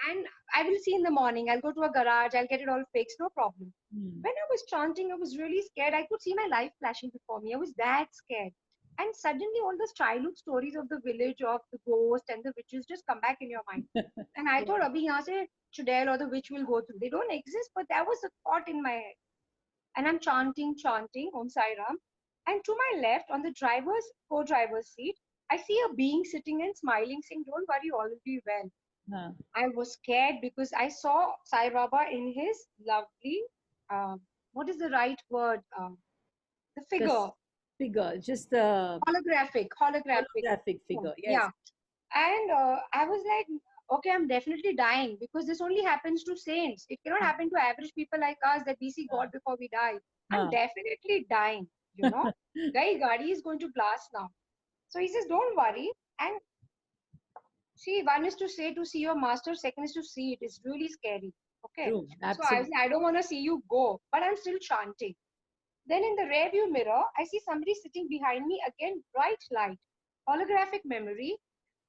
And I will see in the morning. I'll go to a garage. I'll get it all fixed. No problem. Hmm. When I was chanting, I was really scared. I could see my life flashing before me. I was that scared. And suddenly, all those childhood stories of the village, of the ghost and the witches just come back in your mind. And I thought, Abhi, yahan se chudel or the witch will go through. They don't exist, but that was a thought in my head. And I'm chanting, Om Sai Ram. And to my left, on the co-driver's seat, I see a being sitting and smiling, saying, don't worry, all will be well. Huh. I was scared because I saw Sai Baba in his lovely, uh, what is the right word? The figure, Just figure, just the holographic holographic form. figure. Yes. Yeah. And I was like, okay, I'm definitely dying because this only happens to saints. It cannot happen to average people like us that we see God before we die. I'm Huh. definitely dying, you know. Guy, Gadi is going to blast now. So he says, don't worry. And see, one is to say to see your master, second is to see it. It's really scary. Okay. True. So I was Absolutely. like, I don't want to see you go, but I'm still chanting. Then in the rear view mirror, I see somebody sitting behind me again, bright light, holographic memory,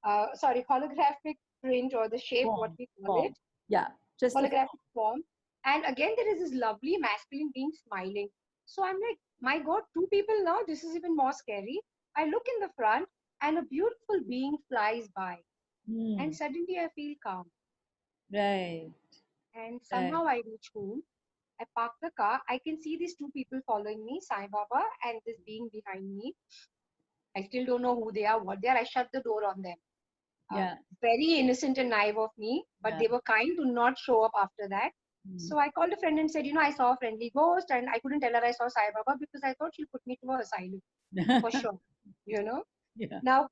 holographic print or the shape, what Form. we call it, Form. Yeah. Just the form. holographic form. And again, there is this lovely masculine being smiling. So I'm like, my God, two people now, this is even more scary. I look in the front and a beautiful being flies by. Hmm. And suddenly I feel calm. Right. And Right. somehow I reach home. I park the car. I can see these two people following me, Sai Baba and this being behind me. I still don't know who they are, what they are. I shut the door on them. Uh, Yeah. Very innocent and naive of me, but Yeah. they were kind to not show up after that. Hmm. So I called a friend and said, I saw a friendly ghost and I couldn't tell her I saw Sai Baba because I thought she'll put me to her asylum for sure. You know. Yeah. Now,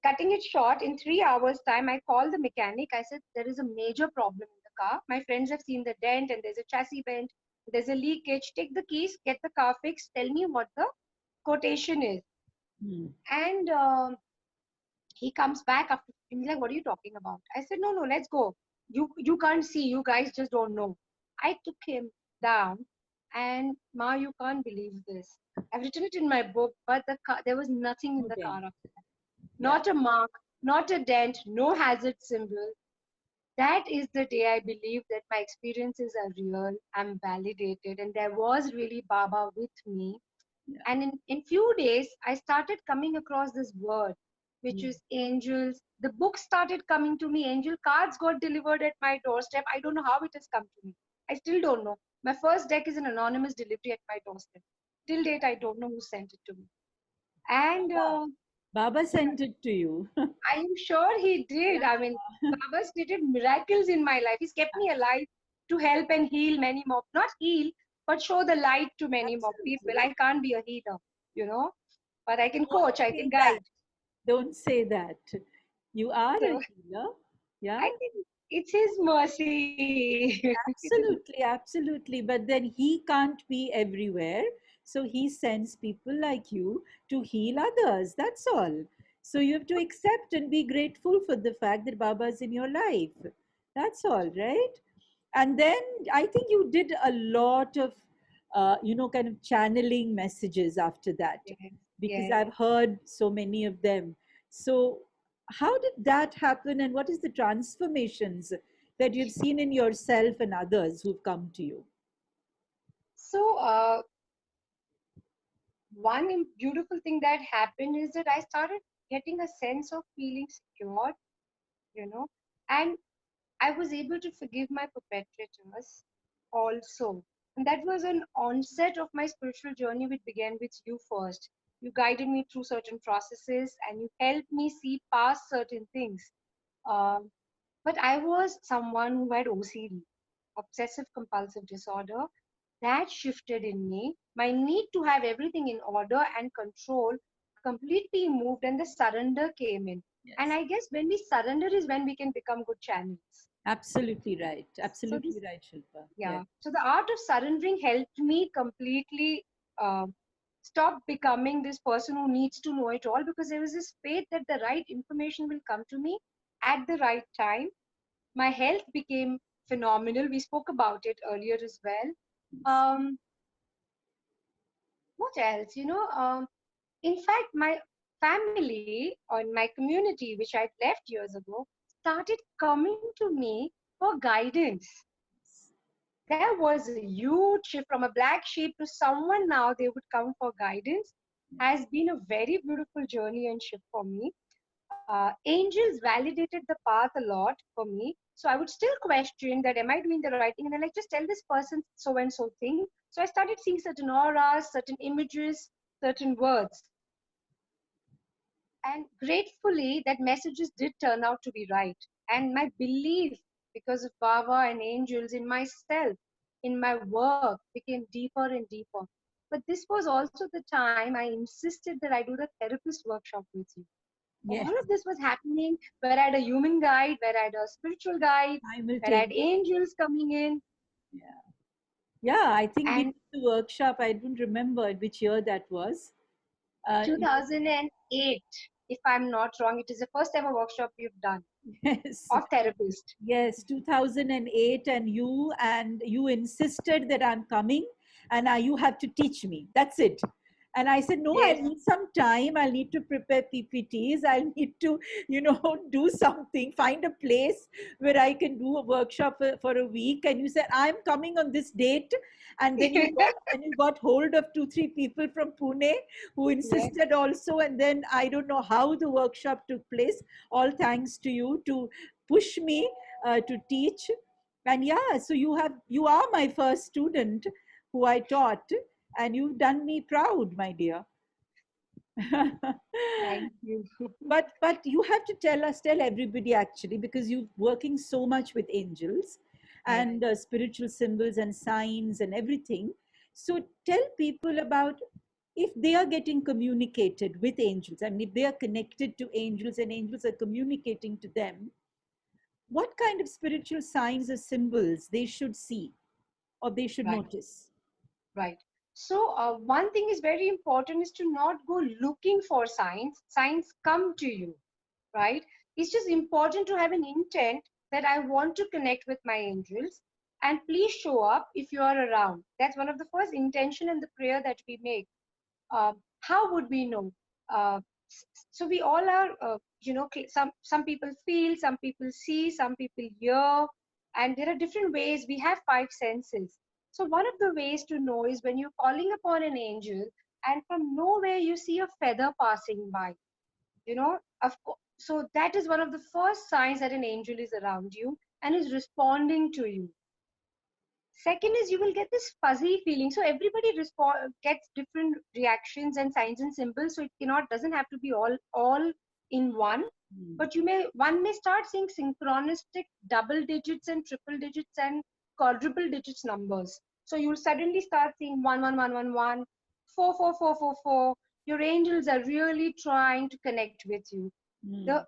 cutting it short, in 3 hours' time, I called the mechanic. I said, there is a major problem in the car. My friends have seen the dent and there's a chassis bend, there's a leakage. Take the keys, get the car fixed, tell me what the quotation is. Hmm. And he comes back after, he's like, what are you talking about? I said, no, let's go. You can't see, you guys just don't know. I took him down, and Ma, you can't believe this. I've written it in my book, but the car, there was nothing in the Okay. car after that. Yeah. Not a mark, not a dent, no hazard symbol. That is the day I believe that my experiences are real, I'm validated, and there was really Baba with me. Yeah. And in few days, I started coming across this word, which Hmm. is angels. The book started coming to me. Angel cards got delivered at my doorstep. I don't know how it has come to me. I still don't know. My first deck is an anonymous delivery at my doorstep. Till date, I don't know who sent it to me. And Baba sent it to you. I am sure he Yeah. did. I mean, Baba's did miracles in my life. He's kept me alive to help and heal many more. Not heal, but show the light to many more people. Absolutely. I can't be a healer, you know, but I can Don't coach, I can say that. guide. Don't say that. You are a So healer. Yeah. I think it's his mercy. It is. Absolutely, absolutely. But then he can't be everywhere. So he sends people like you to heal others. That's all. So you have to accept and be grateful for the fact that Baba is in your life. That's all, right? And then I think you did a lot of, kind of channeling messages after that, Yes, because yes. I've heard so many of them. So, how did that happen, and what is the transformations that you've seen in yourself and others who've come to you? So one beautiful thing that happened is that I started getting a sense of feeling secure, you know, and I was able to forgive my perpetrators also. And that was an onset of my spiritual journey, which began with you first. You guided me through certain processes and you helped me see past certain things. Um, but I was someone who had OCD, obsessive compulsive disorder. That shifted in me. My need to have everything in order and control completely moved, and the surrender came in. And Yes, I guess when we surrender is when we can become good channels. absolutely right. So this, Absolutely right, Shilpa. Yeah. yeah. So the art of surrendering helped me completely uh, stop becoming this person who needs to know it all, because there was this faith that the right information will come to me at the right time. My health became phenomenal. We spoke about it earlier as well. Um, what else? In fact, my family or my community, which I'd left years ago, started coming to me for guidance. There was a huge shift from a black sheep to someone now they would come for guidance. Has been a very beautiful journey and shift for me. Angels validated the path a lot for me. So I would still question that, am I doing the right thing? And then like, just tell this person so and so thing. So I started seeing certain auras, certain images, certain words. And gratefully, that messages did turn out to be right. And my belief, because of Baba and angels in myself, in my work, became deeper and deeper. But this was also the time I insisted that I do the therapist workshop with you. All Yes, of this was happening where I had a human guide, where I had a spiritual guide, where I had simultaneous. angels coming in. Yeah. Yeah, I think we And did the workshop. I don't remember which year that was. You 2008, if I'm not wrong, it is the first ever workshop we've done yes, of therapist. yes, 2008, and you insisted that I'm coming, and you have to teach me. That's it. And I said, no, I Yes. need some time. I'll need to prepare PPTs. I'll need to, do something, find a place where I can do a workshop for a week. And you said, I'm coming on this date. And then you got hold of two, three people from Pune who Yes. insisted also. And then I don't know how the workshop took place. All thanks to you to push me to teach. And yeah, so you are my first student who I taught, and you've done me proud, my dear. Thank you. But you have to tell everybody, actually, because you're working so much with angels Yes. and spiritual symbols and signs and everything. So tell people about, if they are getting communicated with angels, I mean, if they are connected to angels and angels are communicating to them, what kind of spiritual signs or symbols they should see or they should Right. notice? Right. So, one thing is very important is to not go looking for signs. Signs come to you, right? It's just important to have an intent that I want to connect with my angels, and please show up if you are around. That's one of the first intention and the prayer that we make. How would we know? Uh, so we all are, some people feel, some people see, some people hear, and there are different ways. We have five senses. So one of the ways to know is when you're calling upon an angel, and from nowhere you see a feather passing by. So that is one of the first signs that an angel is around you and is responding to you. Second is you will get this fuzzy feeling. So everybody gets different reactions and signs and symbols. So it cannot doesn't have to be all in one. Hmm. But one may start seeing synchronistic double digits and triple digits and quadruple digits numbers. So you'll suddenly start seeing 11111, 44444. Your angels are really trying to connect with you. Hmm. The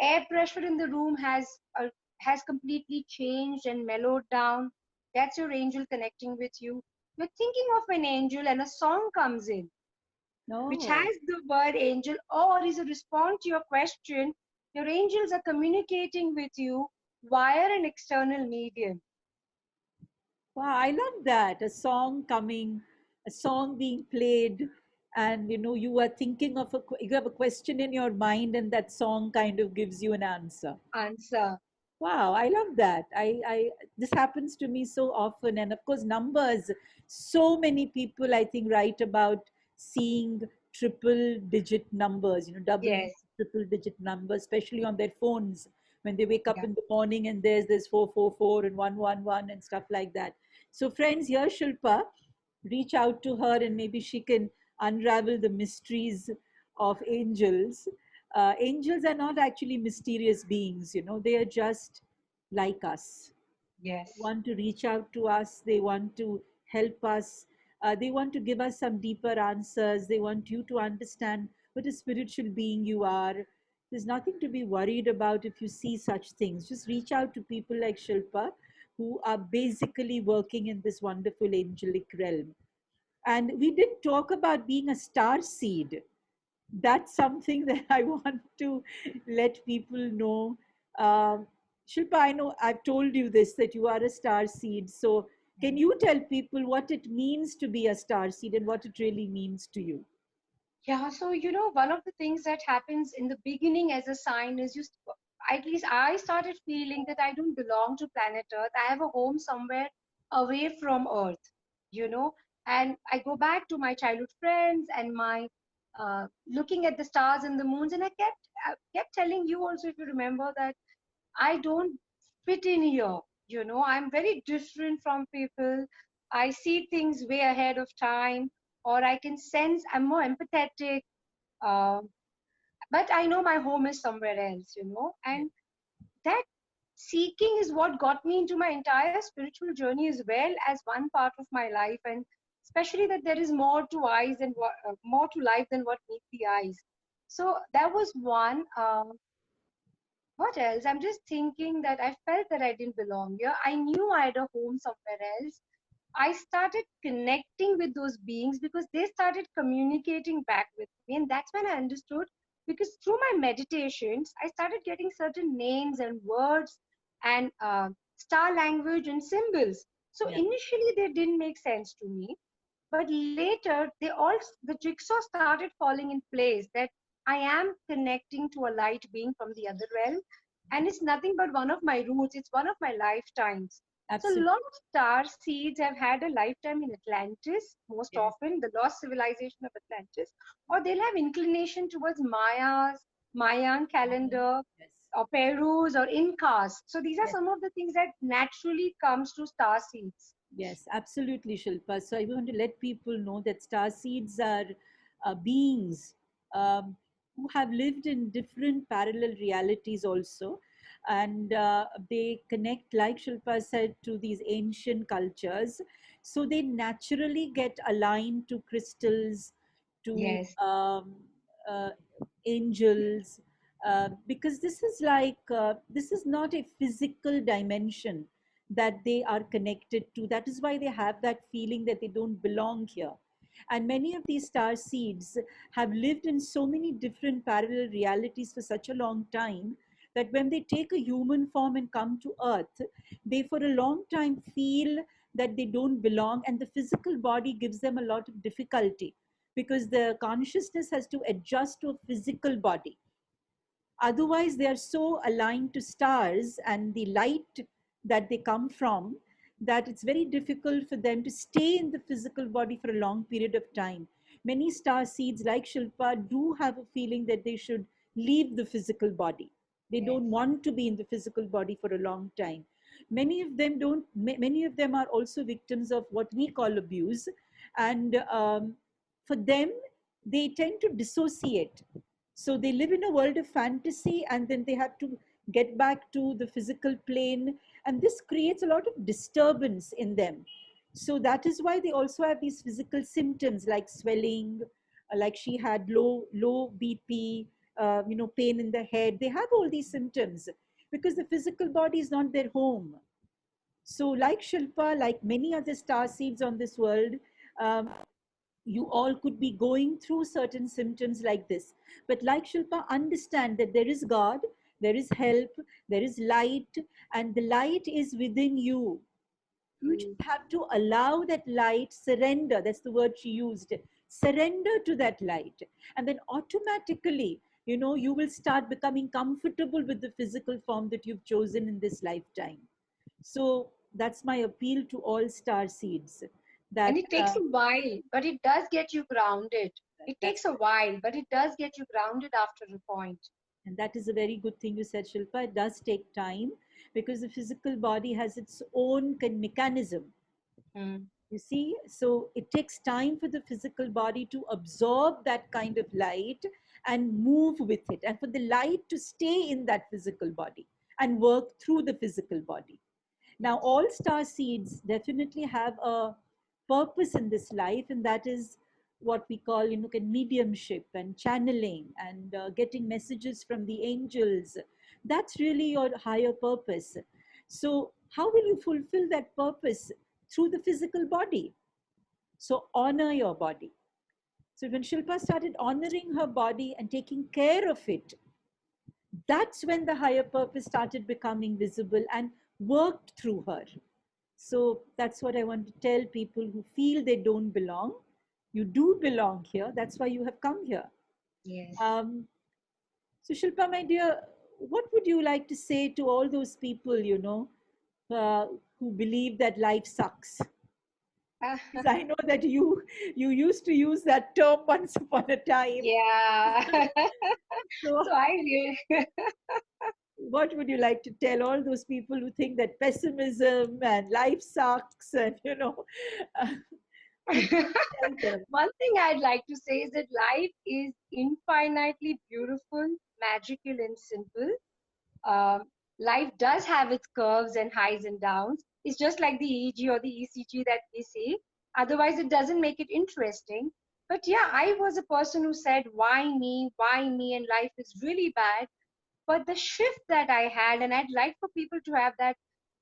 air pressure in the room has completely changed and mellowed down. That's your angel connecting with you. You're thinking of an angel and a song comes in which No. has the word angel or is a response to your question. Your angels are communicating with you via an external medium. Wow, I love that. A song coming, a song being played, and you are thinking of you have a question in your mind, and that song kind of gives you an answer. Answer. Wow, I love that. This happens to me so often, and of course, numbers. So many people, I think, write about seeing triple digit numbers, double, Yes. triple digit numbers, especially on their phones when they wake up Yeah. in the morning and there's 444 and 111 and stuff like that. So, friends, here Shilpa, reach out to her and maybe she can unravel the mysteries of angels. Angels are not actually mysterious beings, they are just like us. They Yes. want to reach out to us, they want to help us, they want to give us some deeper answers, they want you to understand what a spiritual being you are. There's nothing to be worried about if you see such things. Just reach out to people like Shilpa, who are basically working in this wonderful angelic realm. And we did talk about being a star seed. That's something that I want to let people know. Um, Shilpa, I know I've told you this, that you are a star seed. So, can you tell people what it means to be a star seed and what it really means to you? Yeah, so one of the things that happens in the beginning as a sign is at least I started feeling that I don't belong to planet Earth. I have a home somewhere away from Earth, you know, and I go back to my childhood friends and my looking at the stars and the moons, and I kept telling you also, if you remember, that I don't fit in here. I'm very different from people. I see things way ahead of time, or I can sense I'm more empathetic. Uh, but I know my home is somewhere else. Yeah. And that seeking is what got me into my entire spiritual journey as well as one part of my life. And especially that there is more to more to life than what meets the eyes. So that was one. What else? I'm just thinking that I felt that I didn't belong here. I knew I had a home somewhere else. I started connecting with those beings because they started communicating back with me. And that's when I understood, because through my meditations, I started getting certain names and words and star language and symbols. So Yeah. initially, they didn't make sense to me. But later, the jigsaw started falling in place that I am connecting to a light being from the other realm, and it's nothing but one of my roots. It's one of my lifetimes. So a Absolutely. lot of star seeds have had a lifetime in Atlantis, most Yes. often the lost civilization of Atlantis, or they'll have inclination towards Mayan calendar, Yes. or Perus or Incas. So these are Yes. some of the things that naturally comes to star seeds. Yes, absolutely, Shilpa. So I want to let people know that star seeds are beings who have lived in different parallel realities also. And they connect, like Shilpa said, to these ancient cultures. So they naturally get aligned to crystals, to Yes. uh, angels. Because this is like, this is not a physical dimension that they are connected to. That is why they have that feeling that they don't belong here. And many of these star seeds have lived in so many different parallel realities for such a long time that when they take a human form and come to earth, they for a long time feel that they don't belong, and the physical body gives them a lot of difficulty because the consciousness has to adjust to a physical body. Otherwise, they are so aligned to stars and the light that they come from that it's very difficult for them to stay in the physical body for a long period of time. Many star seeds, like Shilpa, do have a feeling that they should leave the physical body. They Yes. don't want to be in the physical body for a long time. Many of them don't. Many of them are also victims of what we call abuse, and for them, they tend to dissociate. So they live in a world of fantasy and then they have to get back to the physical plane. And this creates a lot of disturbance in them. So that is why they also have these physical symptoms like swelling, like she had low BP, pain in the head. They have all these symptoms because the physical body is not their home. So like Shilpa, like many other star seeds on this world, um, you all could be going through certain symptoms like this. But like Shilpa, understand that there is God, there is help, there is light, and the light is within you. You just have to allow that light, surrender. That's the word she used. Surrender to that light. And then automatically, you will start becoming comfortable with the physical form that you've chosen in this lifetime. So that's my appeal to all star seeds. And That it takes a while, but it does get you grounded. It that's takes a while, but it does get you grounded after a point. And that is a very good thing you said, Shilpa. It does take time because the physical body has its own mechanism. Mm. You see, so it takes time for the physical body to absorb that kind of light and move with it, and for the light to stay in that physical body and work through the physical body. Now, Yes. all star seeds definitely have a purpose in this life, and that is what we call, mediumship and channeling and getting messages from the angels. That's really your higher purpose. So, how will you fulfill that purpose? Through the physical body. So, honor your body. So, when Shilpa started honoring her body and taking care of it, that's when the higher purpose started becoming visible and worked through her. So that's what I want to tell people who feel they don't belong. You do belong here. That's why you have come here. Yes. Um, so, Shilpa, my dear, what would you like to say to all those people, uh, who believe that life sucks? Because I know that you used to use that term once upon a time. Yeah. So, So I really, what would you like to tell all those people who think that pessimism and life sucks and would you tell them? one thing I'd like to say is that life is infinitely beautiful, magical, and simple. Um, Life does have its curves and highs and downs. It's just like the EEG or the ECG that we see. Otherwise, it doesn't make it interesting. But yeah, I was a person who said, why me? Why me? And life is really bad. But the shift that I had, and I'd like for people to have that,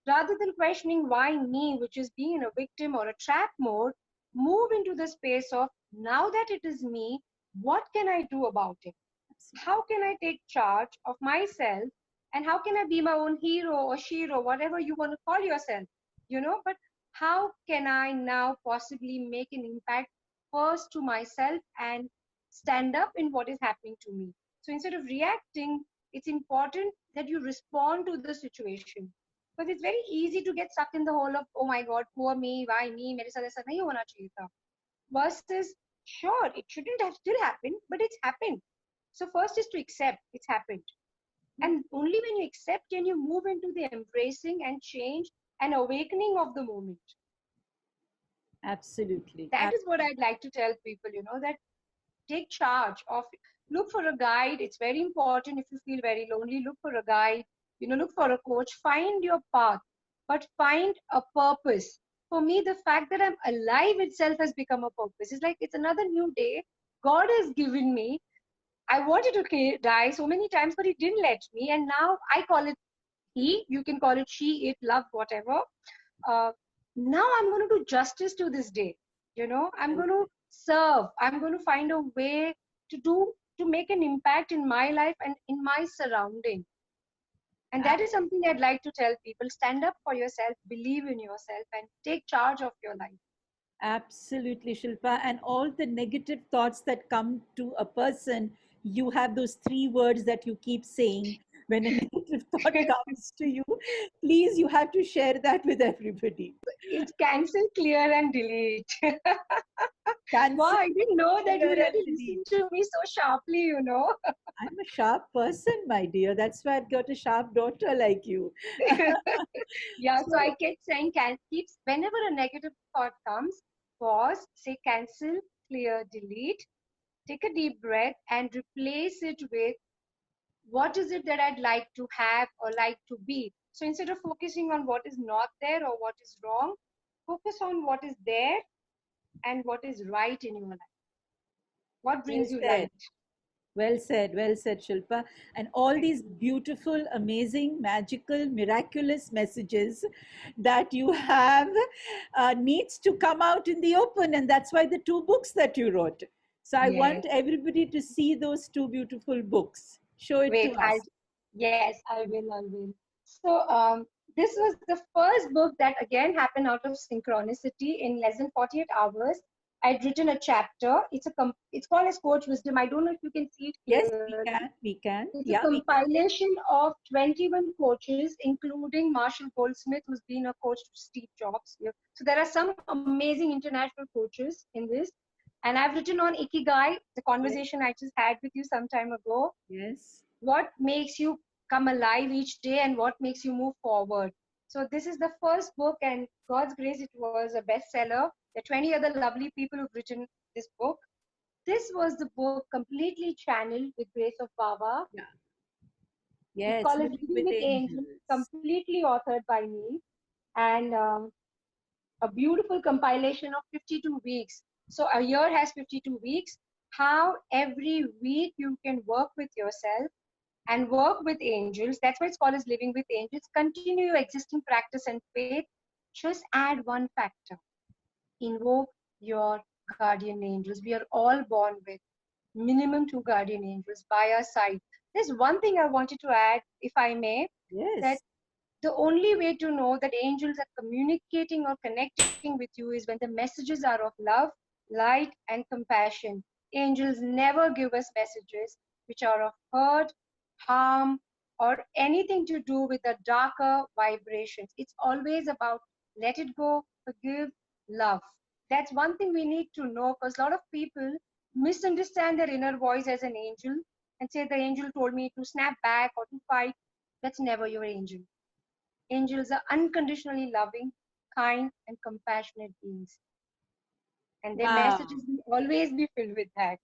rather than questioning why me, which is being in a victim or a trap mode, move into the space of now that it is me, what can I do about it? How can I take charge of myself? And how can I be my own hero or shiro, whatever you want to call yourself? But how can I now possibly make an impact first to myself and stand up in what is happening to me? So instead of reacting, it's important that you respond to the situation. Because it's very easy to get stuck in the hole of, oh my God, poor me, why me, मेरे साथ ऐसा नहीं होना चाहिए था. Versus, sure, it shouldn't have still happened, but it's happened. So first is to accept it's happened. And only when you accept can you move into the embracing and change and awakening of the moment. Absolutely. That is what I'd like to tell people, that take charge of, look for a guide. It's very important. If you feel very lonely, look for a guide, look for a coach, find your path, but find a purpose. For me, the fact that I'm alive itself has become a purpose. It's like it's another new day God has given me. I wanted to die so many times, but he didn't let me. And now I call it he, you can call it she, it, love, whatever. Uh, Now I'm going to do justice to this day. I'm going to serve. I'm going to find a way to make an impact in my life and in my surrounding. And that is something I'd like to tell people. Stand up for yourself, believe in yourself, and take charge of your life. Absolutely, Shilpa. And all the negative thoughts that come to a person, you have those three words that you keep saying when a negative thought comes to you. Please, you have to share that with everybody. It's cancel, clear, and delete. Wow, Cancel, I didn't know that you clear, and really delete. listened to me so sharply. I'm a sharp person, my dear. That's why I've got a sharp daughter like you. Yeah, so I So, kept saying, keeps whenever a negative thought comes, pause, say cancel, clear, delete, take a deep breath, and replace it with what is it that I'd like to have or like to be. So instead of focusing on what is not there or what is wrong, focus on what is there and what is right in your life. What well brings you said. light? Well said, Shilpa. And all these beautiful, amazing, magical, miraculous messages that you have needs to come out in the open. And that's why the two books that you wrote. So I Yes. want everybody to see those two beautiful books. Show it to Wait, us. yes, I will, I will. So, this was the first book that again happened out of synchronicity in less than 48 hours. I'd written a chapter. It's called a Scorch Wisdom. I don't know if you can see it Yes, clearly. we can. It's a Yeah, we can. compilation of 21 coaches, including Marshall Goldsmith, who's been a coach to Steve Jobs. Yeah. So there are some amazing international coaches in this. And I've written on Ikigai, the Yes, conversation I just had with you some time ago. yes. What makes you come alive each day and what makes you move forward. So this is the first book, and God's grace, it was a bestseller. There are 20 other lovely people who've written this book. This was the book completely channeled with grace of Baba. Yeah. It's Yes, called as living Living with with Angels, angels. completely authored by me, and a beautiful compilation of 52 weeks. So a year has 52 weeks. How every week you can work with yourself and work with angels. That's why it's called as Living with Angels. Continue your existing practice and faith. Just add one factor. Invoke your guardian angels. We are all born with minimum two guardian angels by our side. There's one thing I wanted to add, if I may, that Yes. the only way to know that angels are communicating or connecting with you is when the messages are of love, light, and compassion. Angels never give us messages which are of hurt, harm, or anything to do with the darker vibrations. It's always about let it go, forgive, love. That's one thing we need to know, because a lot of people misunderstand their inner voice as an angel and say the angel told me to snap back or to fight. That's never your angel. Angels are unconditionally loving, kind, and compassionate beings. And their Wow. messages will always be filled with that.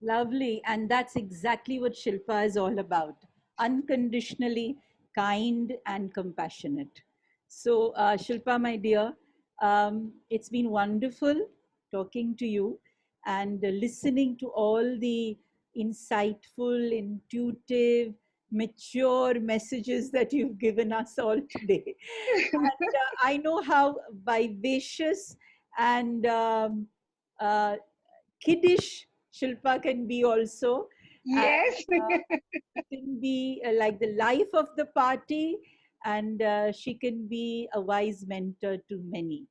Lovely. And that's exactly what Shilpa is all about, unconditionally kind and compassionate. So, Shilpa, my dear, it's been wonderful talking to you and listening to all the insightful, intuitive, mature messages that you've given us all today. And I know how vivacious and uh, kiddish Shilpa can be also. And Yes. she can be like the life of the party, and she can be a wise mentor to many.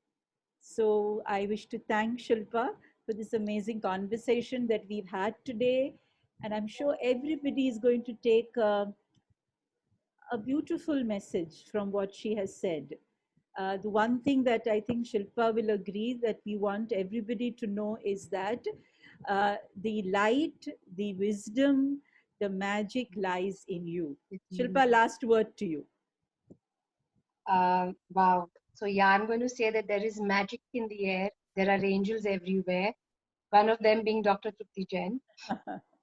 So I wish to thank Shilpa for this amazing conversation that we've had today. And I'm sure everybody is going to take a beautiful message from what she has said. The one thing that I think Shilpa will agree that we want everybody to know is that the light, the wisdom, the magic lies in you. Shilpa, last word to you. Wow. So, yeah, I'm going to say that there is magic in the air. There are angels everywhere. One of them being Dr. Trupti Jain,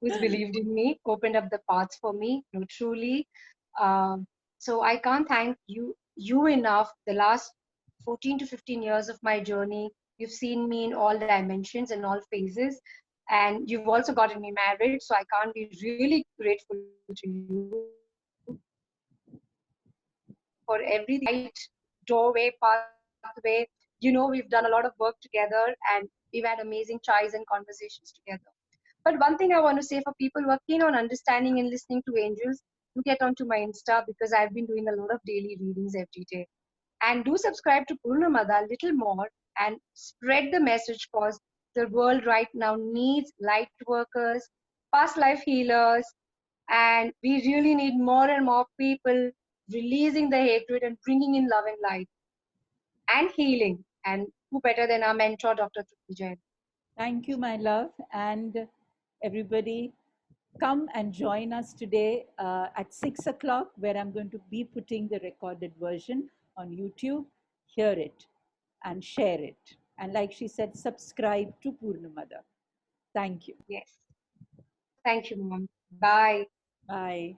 who's believed in me, opened up the paths for me. No, truly. Um, so I can't thank you enough. The last 14 to 15 years of my journey, you've seen me in all dimensions and all phases. And you've also gotten me married, so I can't be really grateful to you for everything. Doorway, pathway. We've done a lot of work together, and we've had amazing chais and conversations together. But one thing I want to say for people who are keen on understanding and listening to angels, do get onto my Insta, because I've been doing a lot of daily readings every day. And do subscribe to Purnamadah a little more and spread the message, because the world right now needs light workers, past life healers, and we really need more and more people releasing the hatred and bringing in love and light and healing. And who better than our mentor, Dr. Trupti Jain? Thank you, my love. And everybody, come and join us today at 6 o'clock, where I'm going to be putting the recorded version on YouTube. Hear it and share it. And like she said, subscribe to Purnamadah. Thank you. Yes. Thank you, Mom. Bye. Bye.